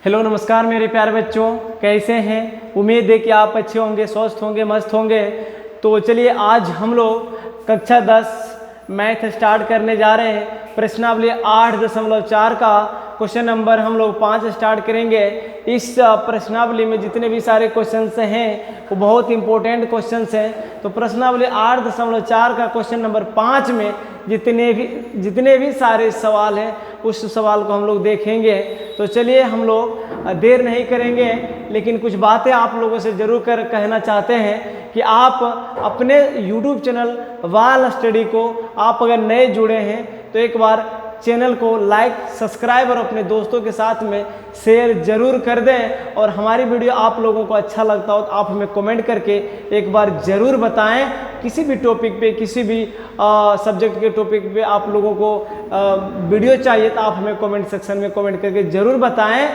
Hello नमस्कार मेरे प्यारे बच्चों, कैसे हैं। उम्मीद है कि आप अच्छे होंगे, स्वस्थ होंगे, मस्त होंगे। तो चलिए आज हम लोग कक्षा 10 मैथ स्टार्ट करने जा रहे हैं। प्रश्नावली 8.4 का क्वेश्चन नंबर हम लोग 5 स्टार्ट करेंगे। इस प्रश्नावली में जितने भी सारे क्वेश्चंस हैं वो बहुत इंपॉर्टेंट क्वेश्चंस हैं। तो प्रश्नावली 8.4 का क्वेश्चन नंबर 5 में जितने भी सारे सवाल हैं उस सवाल को हम लोग देखेंगे। तो चलिए हम लोग देर नहीं करेंगे, लेकिन कुछ बातें आप लोगों से ज़रूर कहना चाहते हैं कि आप अपने YouTube चैनल वाल स्टडी को आप अगर नए जुड़े हैं तो एक बार चैनल को लाइक, सब्सक्राइब और अपने दोस्तों के साथ में शेयर जरूर कर दें। और हमारी वीडियो आप लोगों को अच्छा लगता हो तो आप हमें कमेंट करके एक बार ज़रूर बताएं। किसी भी टॉपिक पे, किसी भी सब्जेक्ट के टॉपिक पे आप लोगों को वीडियो चाहिए तो आप हमें कमेंट सेक्शन में कमेंट करके ज़रूर बताएं।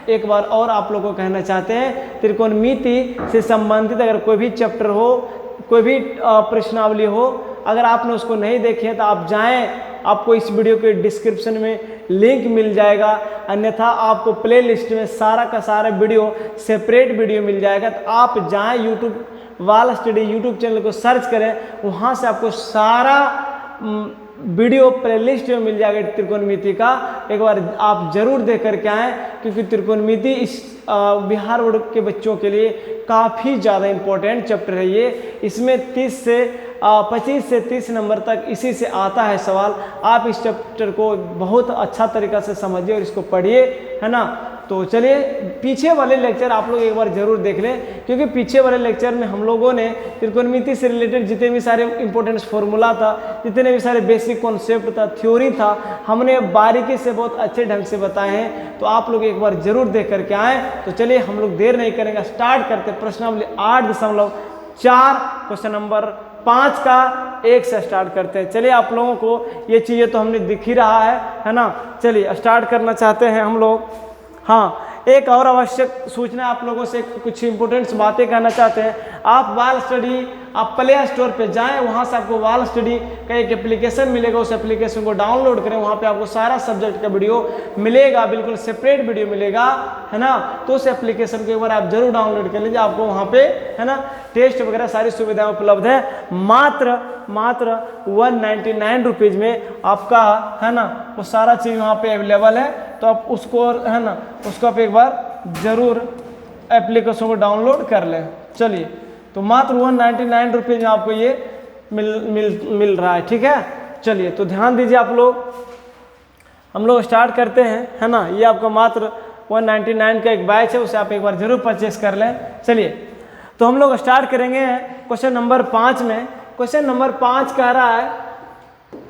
एक बार और आप लोगों को कहना चाहते हैं, त्रिकोणमिति से संबंधित अगर कोई भी चैप्टर हो, कोई भी प्रश्नावली हो, अगर आपने उसको नहीं देखे तो आप जाएं, आपको इस वीडियो के डिस्क्रिप्शन में लिंक मिल जाएगा। अन्यथा आपको प्लेलिस्ट में सारा का सारा वीडियो सेपरेट वीडियो मिल जाएगा। तो आप जाएं यूट्यूब वाल स्टडी यूट्यूब चैनल को सर्च करें, वहाँ से आपको सारा वीडियो प्लेलिस्ट में मिल जाएगा त्रिकोणमिति का। एक बार आप जरूर देख करके आएँ, क्योंकि त्रिकोणमिति इस बिहार बोर्ड के बच्चों के लिए काफ़ी ज़्यादा इम्पोर्टेंट चैप्टर है ये। इसमें 25 से 30 नंबर तक इसी से आता है सवाल। आप इस चैप्टर को बहुत अच्छा तरीक़ा से समझिए और इसको पढ़िए, है ना। तो चलिए पीछे वाले लेक्चर आप लोग एक बार ज़रूर देख लें, क्योंकि पीछे वाले लेक्चर में हम लोगों ने त्रिकोणमिति से रिलेटेड जितने भी सारे इंपॉर्टेंट फॉर्मूला था, जितने भी सारे बेसिक कॉन्सेप्ट था, थ्योरी था, हमने बारीकी से बहुत अच्छे ढंग से बताए हैं। तो आप लोग एक बार ज़रूर देख करके आएँ। तो चलिए हम लोग देर नहीं करेंगे, स्टार्ट करते प्रश्नावली 8.4 क्वेश्चन नंबर 5 का 1 से स्टार्ट करते हैं। चलिए आप लोगों को ये चीज़ें तो हमने दिख ही रहा है ना। चलिए स्टार्ट करना चाहते हैं हम लोग। हाँ, एक और आवश्यक सूचना आप लोगों से कुछ इंपॉर्टेंट बातें कहना चाहते हैं। आप वाल स्टडी आप प्ले स्टोर पे जाएं, वहाँ से आपको वाल स्टडी का एक एप्लीकेशन मिलेगा, उस एप्लीकेशन को डाउनलोड करें। वहाँ पे आपको सारा सब्जेक्ट का वीडियो मिलेगा, बिल्कुल सेपरेट वीडियो मिलेगा, है ना। तो उस एप्लीकेशन को एक बार आप जरूर डाउनलोड कर लीजिए। आपको वहाँ पे, है ना, टेस्ट वगैरह सारी सुविधाएं उपलब्ध है। मात्र 199 रुपीज़ में आपका, है ना, वो सारा चीज़ वहाँ पे अवेलेबल है। तो आप उसको, है ना, उसको आप एक बार ज़रूर एप्लीकेशन को डाउनलोड कर लें। चलिए, तो मात्र 199 रुपीज़ में आपको ये मिल रहा है, ठीक है। चलिए तो ध्यान दीजिए आप लोग, हम लोग स्टार्ट करते हैं, है ना। ये आपका मात्र 199 का एक बैच है, उसे आप एक बार ज़रूर परचेस कर लें। चलिए तो हम लोग स्टार्ट करेंगे क्वेश्चन नंबर 5 में। क्वेश्चन नंबर 5 कह रहा है,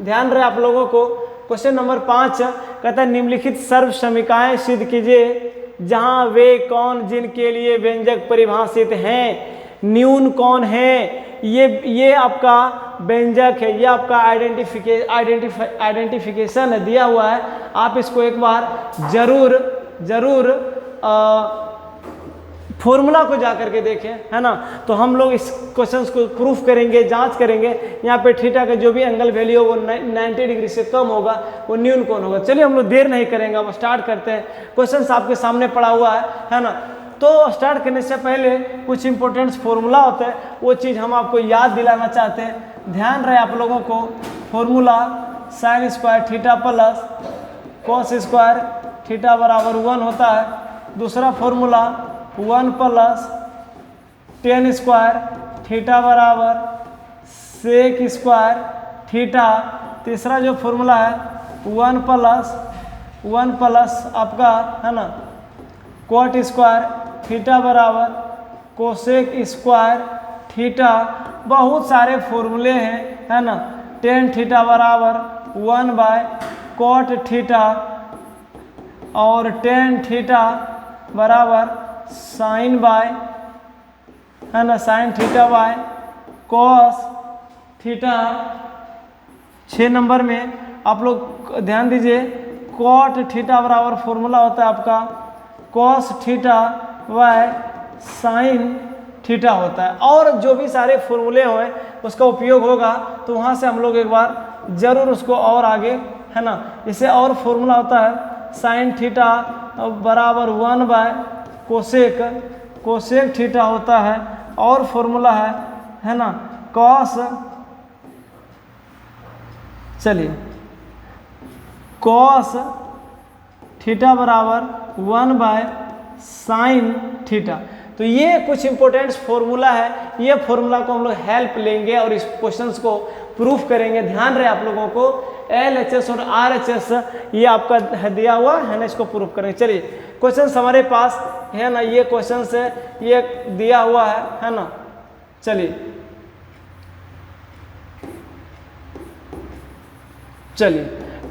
ध्यान रहे आप लोगों को, क्वेश्चन नंबर 5 कहता है निम्नलिखित सर्व समीकरणाएं सिद्ध कीजिए जहां वे कौन जिनके लिए व्यंजक परिभाषित हैं, न्यून कौन है। ये आपका व्यंजक है, ये आपका आइडेंटिफिकेशन है, दिया हुआ है। आप इसको एक बार जरूर फॉर्मूला को जा करके देखें, है ना। तो हम लोग इस क्वेश्चन को प्रूफ करेंगे, जांच करेंगे। यहाँ पे थीटा का जो भी एंगल वैल्यू हो वो 90 डिग्री से कम होगा, वो न्यून कौन होगा। चलिए हम लोग देर नहीं करेंगे, अब स्टार्ट करते हैं। क्वेश्चन आपके सामने पड़ा हुआ है ना। तो स्टार्ट करने से पहले कुछ इंपॉर्टेंट फॉर्मूला होता है, वो चीज़ हम आपको याद दिलाना चाहते हैं। ध्यान रहे आप लोगों को, formula sin square theta plus cos square theta बराबर 1 होता है। दूसरा formula 1 plus tan square theta बराबर sec स्क्वायर थीटा। तीसरा जो फॉर्मूला है 1 प्लस आपका, है ना, cot स्क्वायर थीटा बराबर कोसेक स्क्वायर थीटा। बहुत सारे फॉर्मूले हैं, है ना। tan थीटा बराबर 1/cot थीटा और tan थीटा बराबर sin बाय, है ना, sin theta by cos theta. 6 number में आप लोग ध्यान दीजिए, cot थीटा बराबर फॉर्मूला होता है आपका cos theta by sin theta होता है। और जो भी सारे फॉर्मूले हैं उसका उपयोग होगा, तो वहाँ से हम लोग एक बार ज़रूर उसको और आगे, है ना। इसे और फॉर्मूला होता है साइन थीटा बराबर 1 बाय कोसेक थीटा होता है। और फॉर्मूला है ना कॉस, चलिए कॉस थीटा बराबर 1 बाय साइन थीटा। तो ये कुछ इंपॉर्टेंट फॉर्मूला है, ये फॉर्मूला को हम लोग हेल्प लेंगे और इस क्वेश्चंस को प्रूफ करेंगे। ध्यान रहे आप लोगों को LHS और RHS ये आपका दिया हुआ है ना, इसको प्रूफ करेंगे। चलिए क्वेश्चन हमारे पास है ना, ये क्वेश्चन से ये दिया हुआ है ना। चलिए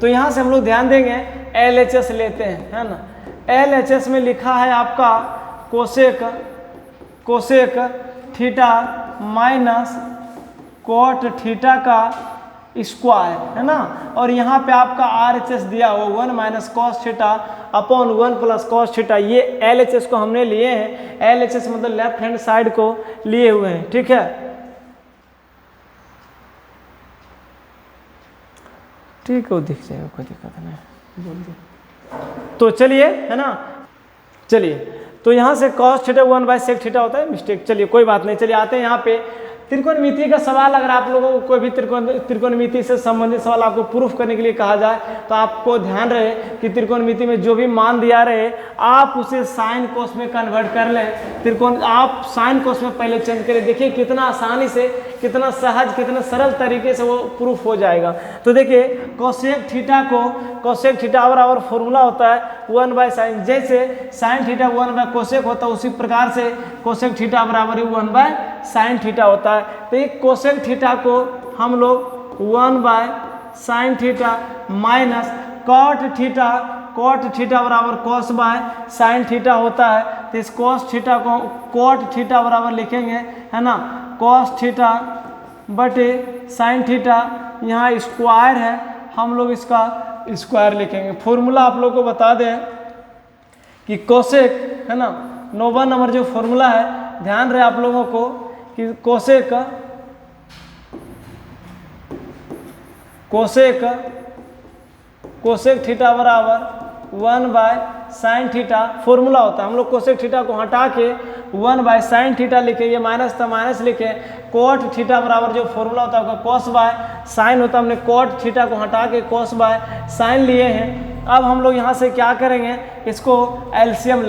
तो यहाँ से हम लोग ध्यान देंगे LHS लेते हैं है ना। LHS में लिखा है आपका cosec theta minus cot theta का स्क्वायर है ना। और यहाँ पे आपका RHS दिया हुआ 1 minus cos theta upon 1 plus cos theta. ये LHS को हमने लिए हैं, LHS मतलब लेफ्ट हैंड साइड को लिए हुए हैं, ठीक है। ठीक है, दिख जाएगा, कोई दिक्कत नहीं, बोल दिया। तो चलिए है ना, चलिए तो यहाँ से cos theta 1 by sec theta होता है, मिस्टेक, चलिए कोई बात नहीं। चलिए आते हैं यहाँ पे त्रिकोणमिति का सवाल। अगर आप लोगों को कोई भी त्रिकोणमिति से संबंधित सवाल आपको प्रूफ करने के लिए कहा जाए तो आपको ध्यान रहे कि त्रिकोणमिति में जो भी मान दिया रहे आप उसे साइन कोस में कन्वर्ट कर लें। आप साइन कोस में पहले चेंज करें, देखिए कितना आसानी से, कितना सहज, कितना सरल तरीके से वो प्रूफ हो जाएगा। तो देखिए कोसेक थीटा बराबर फॉर्मूला होता है 1 बाय साइन, जैसे साइन थीटा 1 बाय कोसेक होता है उसी प्रकार से कोसेक थीटा बराबर 1 बाय साइन थीटा होता है। तो एक कोसेक थीटा को हम लोग 1 by sine theta minus cot theta बराबर कॉस बाय साइन थीटा होता है। तो इस कॉस थीटा को कॉट थीटा बराबर लिखेंगे है ना, कॉस थीटा बटे साइन थीटा, यहाँ स्क्वायर है, हम लोग इसका स्क्वायर लिखेंगे। फॉर्मूला आप लोग को बता दें कि कोसेक है ना, 9वां नंबर जो फॉर्मूला है, ध्यान रहे आप लोगों को कि कोसेक थीटा बराबर 1 बाय साइन थीटा फॉर्मूला होता है। हम लोग कोसेक थीटा को हटा के 1 बाय साइन थीटा लिखे, ये माइनस था माइनस लिखे। कोट थीटा बराबर जो फॉर्मूला होता है आपका कॉस बाय साइन होता है, हमने कोट थीटा को हटा के कॉस बाय साइन लिए हैं। अब हम लोग यहाँ से क्या करेंगे, इसको एलसीएम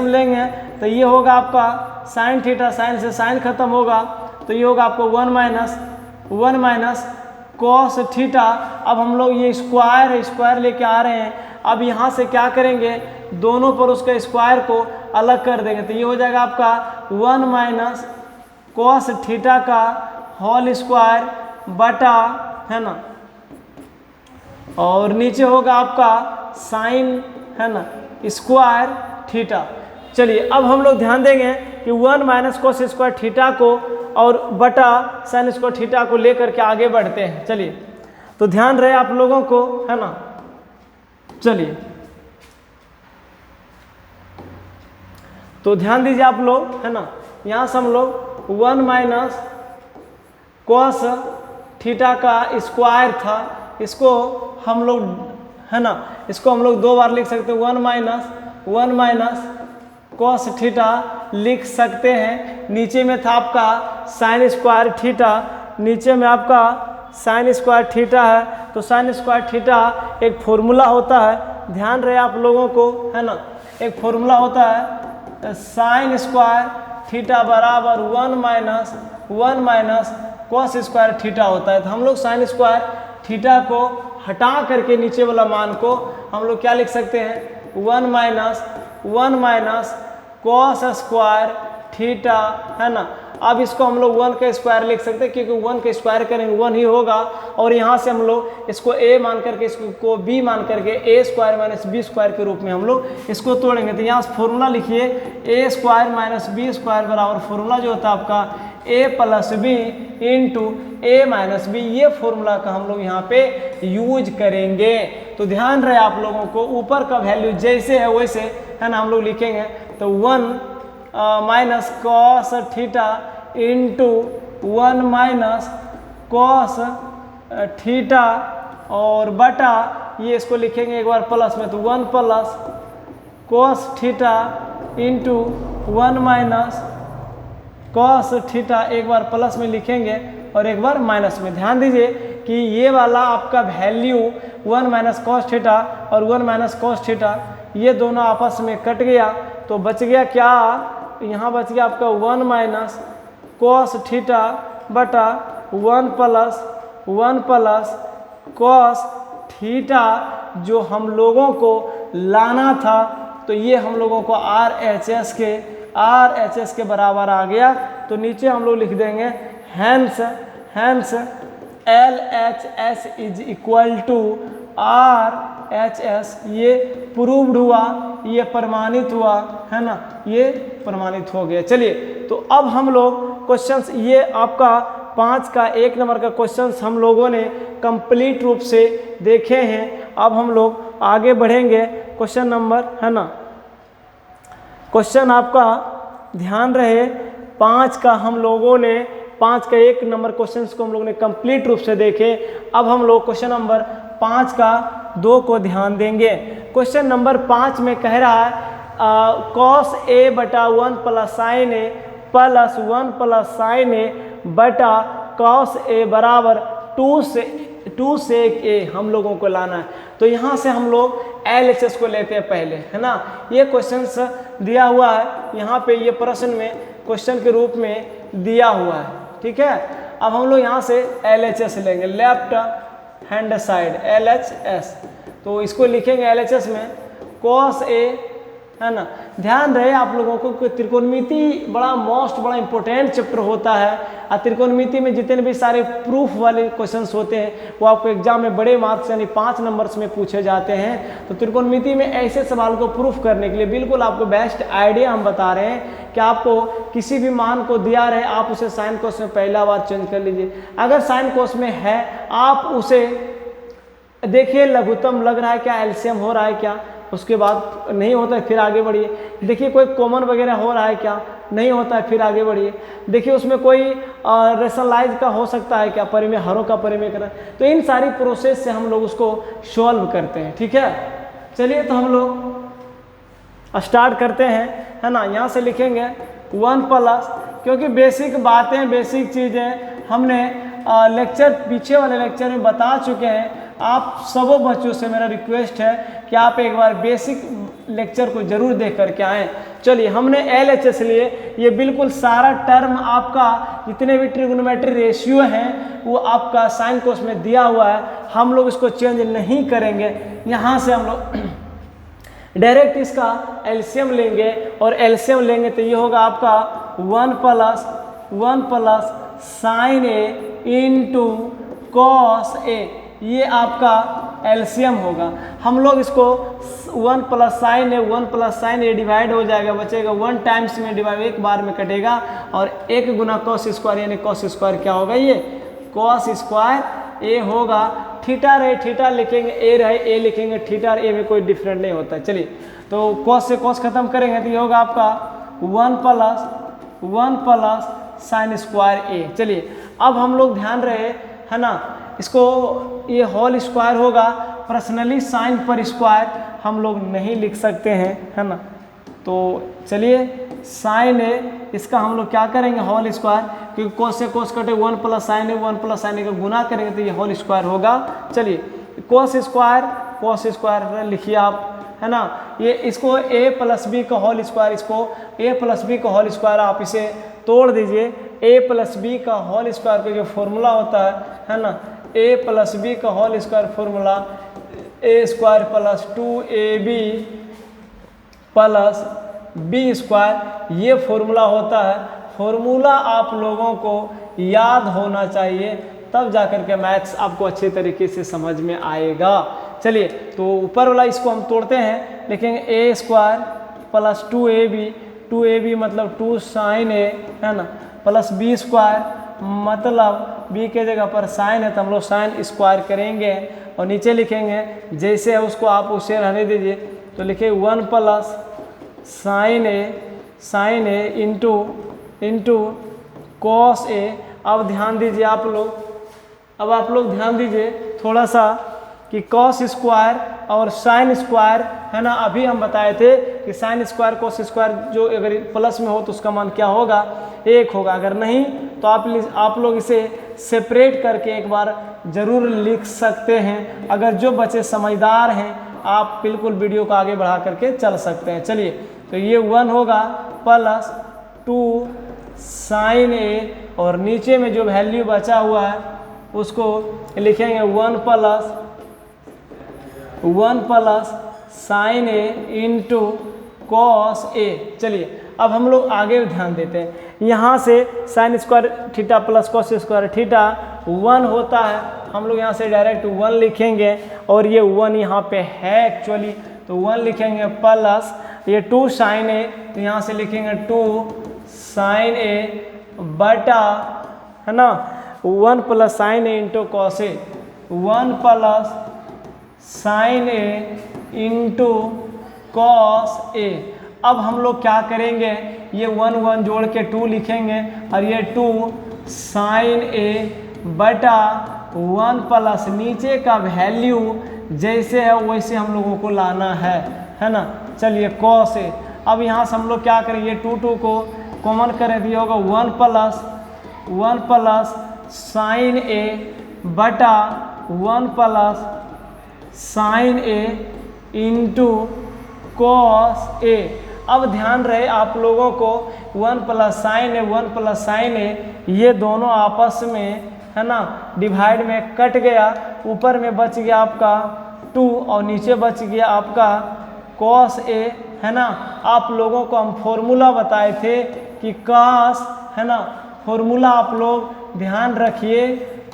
लेंगे तो ये होगा आपका साइन थीटा, साइन से साइन खत्म होगा तो ये होगा आपको 1 माइनस कॉस थीटा। अब हम लोग ये स्क्वायर लेके आ रहे हैं। अब यहाँ से क्या करेंगे, दोनों पर उसका स्क्वायर को अलग कर देंगे तो ये हो जाएगा आपका 1 माइनस कॉस थीटा का होल स्क्वायर बटा है ना, और नीचे होगा आपका साइन है ना स्क्वायर थीटा। चलिए अब हम लोग ध्यान देंगे कि 1 माइनस कॉस स्क्वायर थीटा को और बटा साइन स्क्वायर थीटा को लेकर के आगे बढ़ते हैं। चलिए तो ध्यान रहे आप लोगों को है ना। चलिए तो ध्यान दीजिए आप लोग है ना, यहाँ से हम लोग 1 माइनस कॉस थीटा का स्क्वायर था, इसको हम लोग है ना, इसको हम लोग 2 बार लिख सकते हैं, 1 माइनस कॉस थीटा लिख सकते हैं। नीचे में था आपका साइन स्क्वायर थीटा, नीचे में आपका साइन स्क्वायर थीटा है, तो साइन स्क्वायर थीटा एक फॉर्मूला होता है, ध्यान रहे आप लोगों को है ना, एक फॉर्मूला होता है साइन स्क्वायर थीटा बराबर 1 माइनस कॉस स्क्वायर थीटा होता है। तो हम लोग साइन स्क्वायर थीटा को हटा करके नीचे वाला मान को हम लोग क्या लिख सकते हैं, 1 माइनस कॉस स्क्वायर थीटा है ना। अब इसको हम लोग 1 का स्क्वायर लिख सकते हैं क्योंकि 1 का स्क्वायर करेंगे 1 ही होगा, और यहाँ से हम लोग इसको a मान करके इसको b मान करके a square minus b square के रूप में हम लोग इसको तोड़ेंगे। तो यहाँ फॉर्मूला लिखिए a square minus b square बराबर फॉर्मूला जो होता है आपका a plus b into a minus b, ये फॉर्मूला का हम लोग यहाँ पे यूज करेंगे। तो ध्यान रहे आप लोगों को, ऊपर का वैल्यू जैसे है वैसे है ना हम लोग लिखेंगे। तो 1 minus cos theta into 1 minus cos theta और बटा ये इसको लिखेंगे एक बार प्लस में, तो 1 plus cos theta into 1 minus cos theta एक बार प्लस में लिखेंगे और एक बार माइनस में। ध्यान दीजिए कि ये वाला आपका वैल्यू 1 माइनस cos थीटा और 1 माइनस cos थीटा ये दोनों आपस में कट गया, तो बच गया क्या, यहाँ बच गया आपका 1 माइनस cos थीटा बटा 1 प्लस cos थीटा जो हम लोगों को लाना था, तो ये हम लोगों को RHS के बराबर आ गया। तो नीचे हम लोग लिख देंगे hence LHS is equal to RHS। ये प्रूव्ड हुआ, ये प्रमाणित हुआ है ना, ये प्रमाणित हो गया। चलिए तो अब हम लोग क्वेश्चंस, ये आपका 5 का 1 नंबर का क्वेश्चंस हम लोगों ने कंप्लीट रूप से देखे हैं। अब हम लोग आगे बढ़ेंगे क्वेश्चन नंबर, है ना, क्वेश्चन आपका ध्यान रहे 5 का हम लोगों ने 5 का 1 नंबर क्वेश्चंस को हम लोगों ने कंप्लीट रूप से देखे। अब हम लोग क्वेश्चन नंबर 5 का 2 को ध्यान देंगे। क्वेश्चन नंबर 5 में कह रहा है cos A बटा 1 plus sign A plus 1 plus sign A बटा cos A बराबर 2 सेक A हम लोगों को लाना है। तो यहाँ से हम लोग LHS को लेते हैं पहले, है ना। ये क्वेश्चंस दिया हुआ है यहाँ पे, ये प्रश्न में क्वेश्चन के रूप में दिया हुआ है, ठीक है। अब हम लोग यहाँ से LHS लेंगे, लेफ्ट हैंड साइड LHS। तो इसको लिखेंगे LHS में cos A, है ना। ध्यान रहे आप लोगों को कि त्रिकोणमिति बड़ा इंपॉर्टेंट चैप्टर होता है, और त्रिकोणमिति में जितने भी सारे प्रूफ वाले क्वेश्चंस होते हैं वो आपको एग्जाम में बड़े मार्क्स यानी 5 नंबर्स में पूछे जाते हैं। तो त्रिकोणमिति में ऐसे सवाल को प्रूफ करने के लिए बिल्कुल आपको बेस्ट आइडिया हम बता रहे हैं कि आपको किसी भी मान को दिया रहे, आप उसे साइन कोस में पहला बार चेंज कर लीजिए। अगर साइन कोस में है आप उसे देखिए लघुत्तम लग रहा है क्या, एलसीएम हो रहा है क्या, उसके बाद नहीं होता है फिर आगे बढ़िए। देखिए कोई कॉमन वगैरह हो रहा है क्या, नहीं होता है फिर आगे बढ़िए। देखिए उसमें कोई रेशनलाइज का हो सकता है क्या, परिमेय हरों का परिमेय करा। तो इन सारी प्रोसेस से हम लोग उसको सॉल्व करते हैं, ठीक है। चलिए तो हम लोग स्टार्ट करते हैं, है ना। यहाँ से लिखेंगे 1 प्लस, क्योंकि बेसिक बातें बेसिक चीज़ें हमने लेक्चर पीछे वाले लेक्चर में बता चुके हैं। आप सबों बच्चों से मेरा रिक्वेस्ट है कि आप एक बार बेसिक लेक्चर को जरूर देख करके आएँ। चलिए हमने LHS लिए, ये बिल्कुल सारा टर्म आपका जितने भी ट्रिग्नोमेट्री रेशियो हैं वो आपका साइन कोस में दिया हुआ है, हम लोग इसको चेंज नहीं करेंगे। यहाँ से हम लोग डायरेक्ट इसका एलसीएम लेंगे, और एलसीएम लेंगे तो ये होगा आपका 1 plus sign A into cos A, ये आपका एलसीएम होगा। हम लोग इसको 1 प्लस साइन A डिवाइड हो जाएगा, बचेगा 1 टाइम्स में डिवाइड, एक बार में कटेगा, और 1 गुना कॉस स्क्वायर यानी कॉस स्क्वायर क्या होगा, ये कॉस स्क्वायर A होगा। थीटा रहे थीटा लिखेंगे, A रहे A लिखेंगे, थीटा A में कोई डिफरेंट नहीं होता है। चलिए तो कॉस से कॉस खत्म करेंगे तो ये होगा आपका 1 प्लस साइन स्क्वायर A। चलिए अब हम लोग ध्यान रहे, है ना, इसको ये होल स्क्वायर होगा। पर्सनली साइन पर स्क्वायर हम लोग नहीं लिख सकते हैं, है ना। तो चलिए साइन A इसका हम लोग क्या करेंगे, होल स्क्वायर, क्योंकि कोस से कोस कटे 1 प्लस साइन A का गुना करेंगे तो ये होल स्क्वायर होगा। चलिए कोस स्क्वायर लिखिए आप, है ना। ये इसको A प्लस बी का होल स्क्वायर, इसको A प्लस बी का होल स्क्वायर आप इसे तोड़ दीजिए। A प्लस बी का होल स्क्वायर का जो फॉर्मूला होता है ना, A प्लस बी का whole square formula A square plus 2AB plus B square, ये फॉर्मूला होता है। फॉर्मूला आप लोगों को याद होना चाहिए, तब जाकर के मैथ्स आपको अच्छे तरीके से समझ में आएगा। चलिए तो ऊपर वाला इसको हम तोड़ते हैं, लिखेंगे A स्क्वायर प्लस 2AB मतलब 2 साइन A, है ना, प्लस B स्क्वायर मतलब B के जगह पर साइन है तो हम लोग साइन स्क्वायर करेंगे, और नीचे लिखेंगे जैसे है उसको आप उसे रहने दीजिए। तो लिखे 1 plus sign A into cos A। अब ध्यान दीजिए आप लोग, ध्यान दीजिए थोड़ा सा, कि कॉस स्क्वायर और साइन स्क्वायर, है ना, अभी हम बताए थे कि साइन स्क्वायर कॉस स्क्वायर जो अगर प्लस में हो तो उसका मान क्या होगा, 1 होगा। अगर नहीं तो आप लोग इसे सेपरेट करके एक बार ज़रूर लिख सकते हैं। अगर जो बच्चे समझदार हैं आप बिल्कुल वीडियो को आगे बढ़ा करके चल सकते हैं। चलिए, तो ये 1 होगा प्लस 2 साइन ए, और नीचे में जो वैल्यू बचा हुआ है उसको लिखेंगे 1 plus sine A into cos A. चलिए अब हम लोग आगे ध्यान देते हैं। यहाँ से sign square theta plus cos square theta 1 होता है, हम लोग यहाँ से डायरेक्ट 1 लिखेंगे, और ये 1 यहाँ पे है एक्चुअली, तो 1 लिखेंगे प्लस ये 2 साइन ए, तो यहाँ से लिखेंगे 2 साइन ए बटा, है ना, 1 plus sine A into cos A, 1 plus sine A into cos A. अब हम लोग क्या करेंगे, ये 1 1 जोड़ के 2 लिखेंगे, और ये 2 साइन ए बटा 1 प्लस नीचे का वैल्यू जैसे है वैसे हम लोगों को लाना है ना। चलिए कॉस ए, अब यहाँ से हम लोग क्या करेंगे, 2 को कॉमन करें दिया होगा 1 प्लस साइन ए बटा 1 plus sine A into cos A. अब ध्यान रहे आप लोगों को 1 प्लस साइन ए 1 प्लस साइन ए ये दोनों आपस में, है ना, डिवाइड में कट गया, ऊपर में बच गया आपका 2 और नीचे बच गया आपका कॉस ए, है ना। आप लोगों को हम फॉर्मूला बताए थे कि कॉस, है ना, फॉर्मूला आप लोग ध्यान रखिए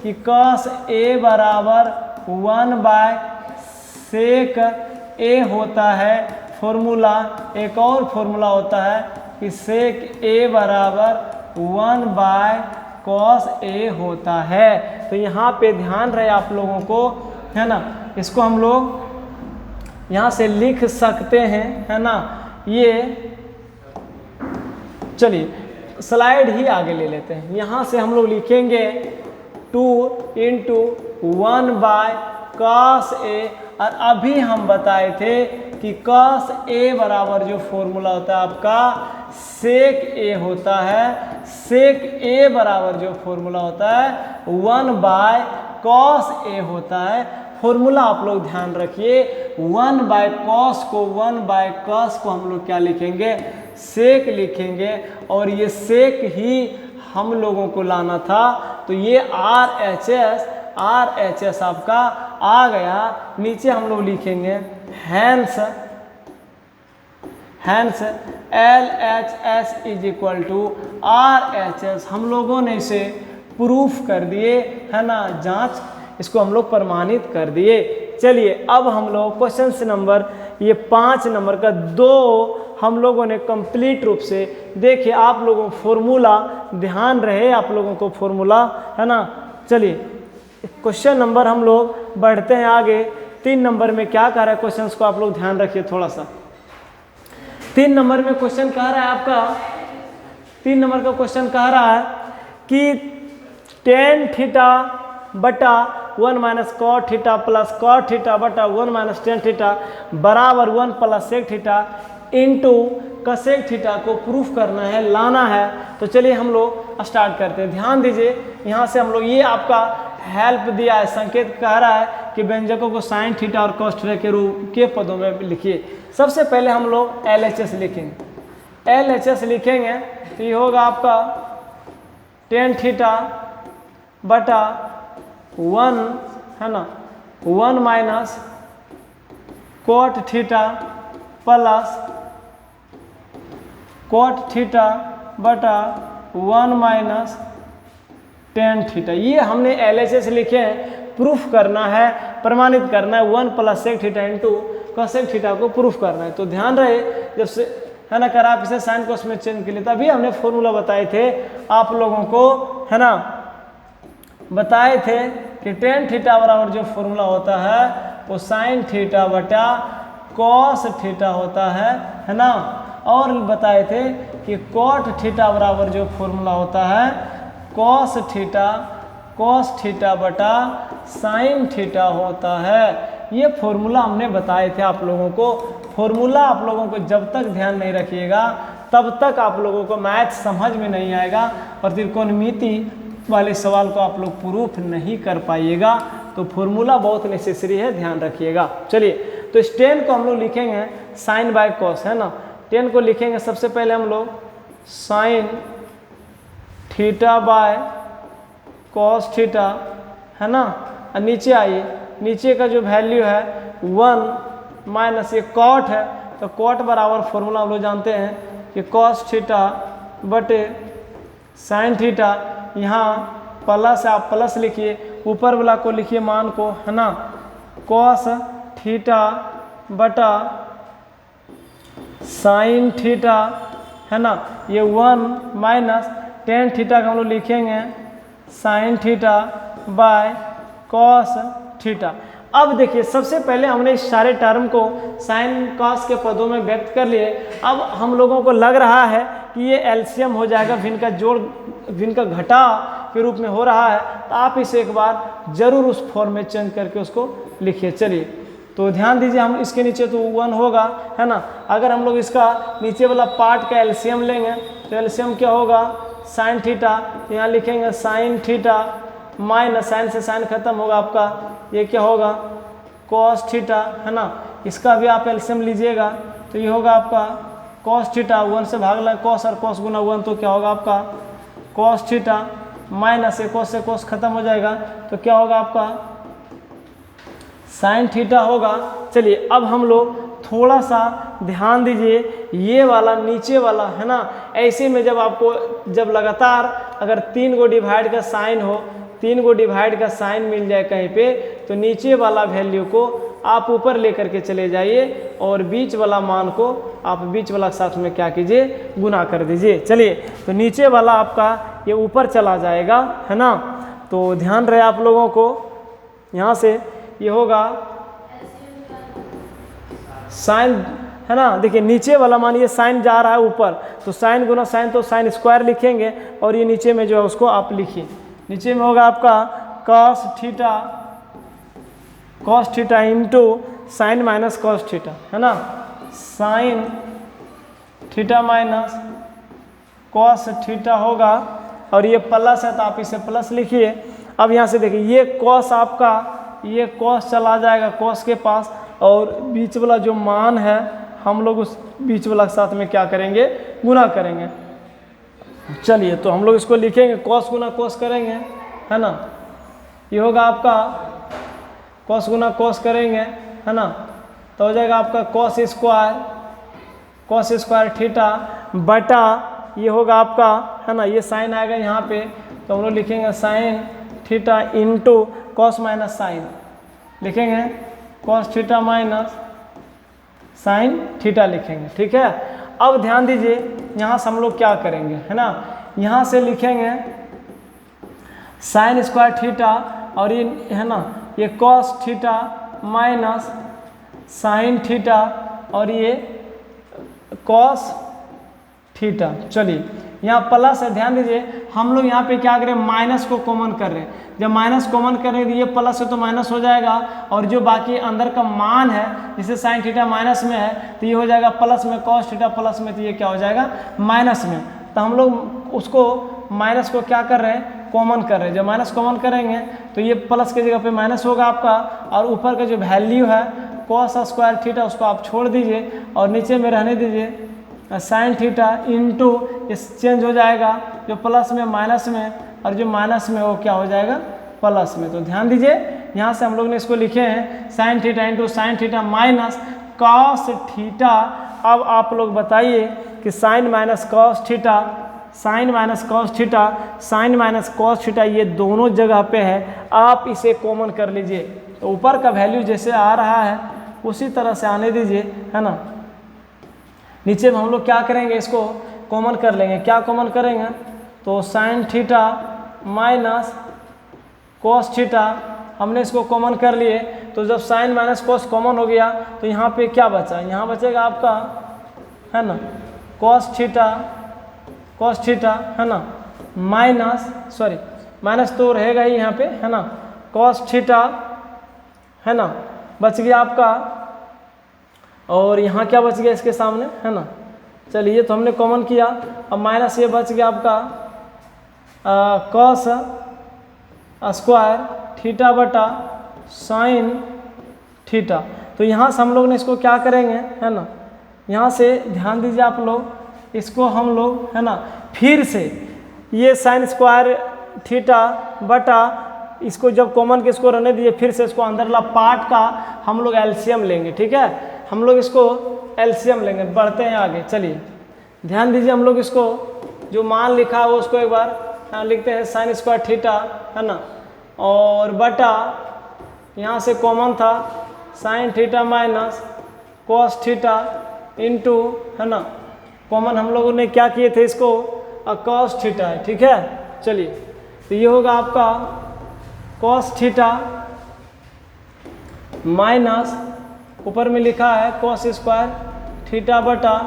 कि कॉस ए बराबर 1/sec ए होता है। फॉर्मूला एक और फॉर्मूला होता है कि sec ए बराबर 1/cos ए होता है। तो यहाँ पे ध्यान रहे आप लोगों को, है ना, इसको हम लोग यहाँ से लिख सकते हैं, है ना। ये चलिए स्लाइड ही आगे ले लेते हैं। यहाँ से हम लोग लिखेंगे 2 × 1/cos ए, और अभी हम बताए थे कि cos ए बराबर जो फॉर्मूला होता है आपका sec ए होता है। sec ए बराबर जो फॉर्मूला होता है 1/cos ए होता है। फॉर्मूला आप लोग ध्यान रखिए, 1/cos को 1/cos को हम लोग क्या लिखेंगे, sec लिखेंगे, और ये sec ही हम लोगों को लाना था। तो ये RHS आपका आ गया। नीचे हम लोग लिखेंगे हैंस LHS = RHS। हम लोगों ने इसे प्रूफ कर दिए, है ना, जांच इसको हम लोग प्रमाणित कर दिए। चलिए अब हम लोग क्वेश्चन नंबर ये 5 नंबर का 2 हम लोगों ने कंप्लीट रूप से देखिए। आप लोगों को फॉर्मूला ध्यान रहे, आप लोगों को फॉर्मूला, है ना। चलिए क्वेश्चन नंबर हम लोग बढ़ते हैं आगे। 3 नंबर में क्या कह रहा है, क्वेश्चंस को आप लोग ध्यान रखिए थोड़ा सा। 3 नंबर में क्वेश्चन कह रहा है आपका, 3 नंबर का क्वेश्चन कह रहा है कि tan थीटा बटा 1 - cot theta plus cot theta बटा 1 - tan थीटा बराबर 1 + sec theta into cosec theta को प्रूफ करना है, लाना है। तो चलिए हम लोग स्टार्ट करते हैं। ध्यान दीजिए, यहाँ से हम लोग ये आपका हेल्प दिया है, संकेत कह रहा है कि व्यंजकों को साइन थीटा और cos थीटा के रूप के पदों में लिखिए। सबसे पहले हम लोग LHS लिखेंगे। LHS लिखेंगे तो ये होगा आपका tan थीटा बटा 1, है ना, 1 - cot theta plus cot theta बटा 1 tan थीटा। ये हमने LHS लिखे हैं, प्रूफ करना है, प्रमाणित करना है। 1 + sec theta into cosec theta को प्रूफ करना है। तो ध्यान रहे, जब से, है ना, कर आप इसे साइन कोस में चेंज के लिए, तभी हमने फॉर्मूला बताए थे आप लोगों को, है ना, बताए थे कि tan थीटा बराबर जो फॉर्मूला होता है वो साइन थीटा बटा cos थीटा होता है ना। और बताए थे कि cot थीटा बराबर जो फॉर्मूला होता है cos थीटा बटा साइन थीटा होता है। ये फॉर्मूला हमने बताए थे आप लोगों को। फॉर्मूला आप लोगों को जब तक ध्यान नहीं रखिएगा तब तक आप लोगों को मैथ समझ में नहीं आएगा और त्रिकोणमिति वाले सवाल को आप लोग प्रूफ नहीं कर पाइएगा। तो फॉर्मूला बहुत नेसेसरी है, ध्यान रखिएगा। चलिए तो इस 10 को हम लोग लिखेंगे साइन बाय कॉस, है ना। 10 को लिखेंगे सबसे पहले हम लोग sine theta by cos theta, है ना। और नीचे आइए, नीचे का जो वैल्यू है 1 माइनस ये कॉट है, तो कॉट बराबर फॉर्मूला हम लोग जानते हैं कि कॉस थीटा बटे साइन थीटा। यहाँ प्लस है, आप प्लस लिखिए, ऊपर वाला को लिखिए मान को, है ना, कॉस थीटा बटा साइन थीटा, है ना। ये 1 माइनस टेन थीटा का हम लोग लिखेंगे sine theta by cos theta. अब देखिए सबसे पहले हमने इस सारे टर्म को साइन कॉस के पदों में व्यक्त कर लिए। अब हम लोगों को लग रहा है कि ये एलसीएम हो जाएगा, भिन्न का जोड़ भिन्न का घटा के रूप में हो रहा है, तो आप इसे एक बार जरूर उस फॉर्म में चेंज करके उसको लिखिए। चलिए तो ध्यान दीजिए, हम इसके नीचे तो 1 होगा, है ना। अगर हम लोग इसका नीचे वाला पार्ट का एलसीएम लेंगे तो एलसीएम क्या होगा, साइन थीटा। यहाँ लिखेंगे साइन थीटा माइनस, साइन से साइन खत्म होगा आपका, ये क्या होगा कॉस थीटा, है ना। इसका भी आप एलसीएम लीजिएगा तो ये होगा आपका कॉस थीटा, 1 से भाग लगा कॉस और कॉस गुना 1 तो क्या होगा आपका कॉस थीटा माइनस ये कॉस से कॉस खत्म हो जाएगा तो क्या होगा आपका साइन थीटा होगा। चलिए अब हम लोग थोड़ा सा ध्यान दीजिए, ये वाला नीचे वाला, है ना, ऐसे में जब आपको जब लगातार अगर 3 को डिवाइड का साइन हो, 3 को डिवाइड का साइन मिल जाए कहीं पे, तो नीचे वाला वैल्यू को आप ऊपर लेकर के चले जाइए और बीच वाला मान को आप बीच वाला के साथ में क्या कीजिए गुना कर दीजिए। चलिए तो नीचे वाला आपका ये ऊपर चला जाएगा, है ना। तो ध्यान रहे आप लोगों को, यहाँ से ये होगा साइन, है ना। देखिए नीचे वाला मान ये साइन जा रहा है ऊपर, तो साइन गुना साइन तो साइन स्क्वायर लिखेंगे और ये नीचे में जो है उसको आप लिखिए। नीचे में होगा आपका cos theta into sign minus cos theta, है ना। Sign theta minus cos theta होगा और ये प्लस है तो आप इसे प्लस लिखिए। अब यहाँ से देखिए ये कॉस आपका, ये कॉस चला जाएगा कॉस के पास और बीच वाला जो मान है हम लोग उस बीच वाला के साथ में क्या करेंगे गुना करेंगे। चलिए तो हम लोग इसको लिखेंगे कॉस गुना कॉस करेंगे, है ना। ये होगा आपका कॉस गुना कॉस करेंगे, है ना, तो हो जाएगा आपका कॉस स्क्वायर थीटा बटा ये होगा आपका, है ना, ये साइन आएगा यहाँ पे तो हम लोग लिखेंगे sine theta into cos minus sine, लिखेंगे cos theta minus sine theta लिखेंगे, ठीक है। अब ध्यान दीजिए यहाँ से हम लोग क्या करेंगे, है ना, यहाँ से लिखेंगे साइन स्क्वायर थीटा और ये, है ना, ये cos theta minus sine theta और ये कॉस थीटा। चलिए यहाँ प्लस है, ध्यान दीजिए हम लोग यहाँ पे क्या करें माइनस को कॉमन कर रहे हैं। जब माइनस कॉमन कर रहे हैं तो ये प्लस है तो माइनस हो जाएगा और जो बाकी अंदर का मान है जिसे साइन थीटा माइनस में है तो ये हो जाएगा प्लस में, कॉस थीटा प्लस में तो ये क्या हो जाएगा माइनस में। तो हम लोग उसको माइनस को क्या कर रहे हैं कॉमन कर रहे हैं। जब माइनस कॉमन करेंगे तो ये प्लस की जगह पे माइनस होगा आपका और ऊपर का जो वैल्यू है कॉस स्क्वायर थीटा उसको आप छोड़ दीजिए और नीचे में रहने दीजिए साइन थीटा इंटू इस चेंज हो जाएगा जो प्लस में माइनस में और जो माइनस में वो क्या हो जाएगा प्लस में। तो ध्यान दीजिए यहाँ से हम लोग ने इसको लिखे हैं sine theta into sine theta minus cos theta. अब आप लोग बताइए कि sine minus cos theta, sine minus cos theta, sine minus cos theta ये दोनों जगह पे है, आप इसे कॉमन कर लीजिए। तो ऊपर का वैल्यू जैसे आ रहा है उसी तरह से आने दीजिए, है ना। नीचे में हम लोग क्या करेंगे इसको कॉमन कर लेंगे। क्या कॉमन करेंगे तो sign theta minus cos theta हमने इसको कॉमन कर लिए। तो जब साइन माइनस कॉस कॉमन हो गया तो यहाँ पे क्या बचा, यहाँ बचेगा आपका, है ना, कॉस थीटा, है ना, माइनस तो रहेगा ही यहाँ पे, है ना, कॉस थीटा, है ना, बच गया आपका, और यहाँ क्या बच गया इसके सामने, है ना। चलिए तो हमने कॉमन किया, अब माइनस ये बच गया आपका कॉस स्क्वायर थीटा बटा साइन थीटा। तो यहाँ से हम लोग ने इसको क्या करेंगे, है ना, यहाँ से ध्यान दीजिए आप लोग, इसको हम लोग, है ना, फिर से ये साइन स्क्वायर थीटा बटा, इसको जब कॉमन के इसको रहने दीजिए, फिर से इसको अंदर ला पार्ट का हम लोग एलसीएम लेंगे, ठीक है। हम लोग इसको एलसीएम लेंगे, बढ़ते हैं आगे। चलिए ध्यान दीजिए, हम लोग इसको जो मान लिखा है उसको एक बार लिखते हैं, साइन स्क्वायर थीटा, है ना, और बटा यहाँ से कॉमन था sign theta minus cos theta into, है ना, कॉमन हम लोगों ने क्या किए थे इसको कॉस थीटा है, ठीक है। चलिए तो ये होगा आपका कॉस थीटा माइनस ऊपर में लिखा है कॉस स्क्वायर थीटा बटा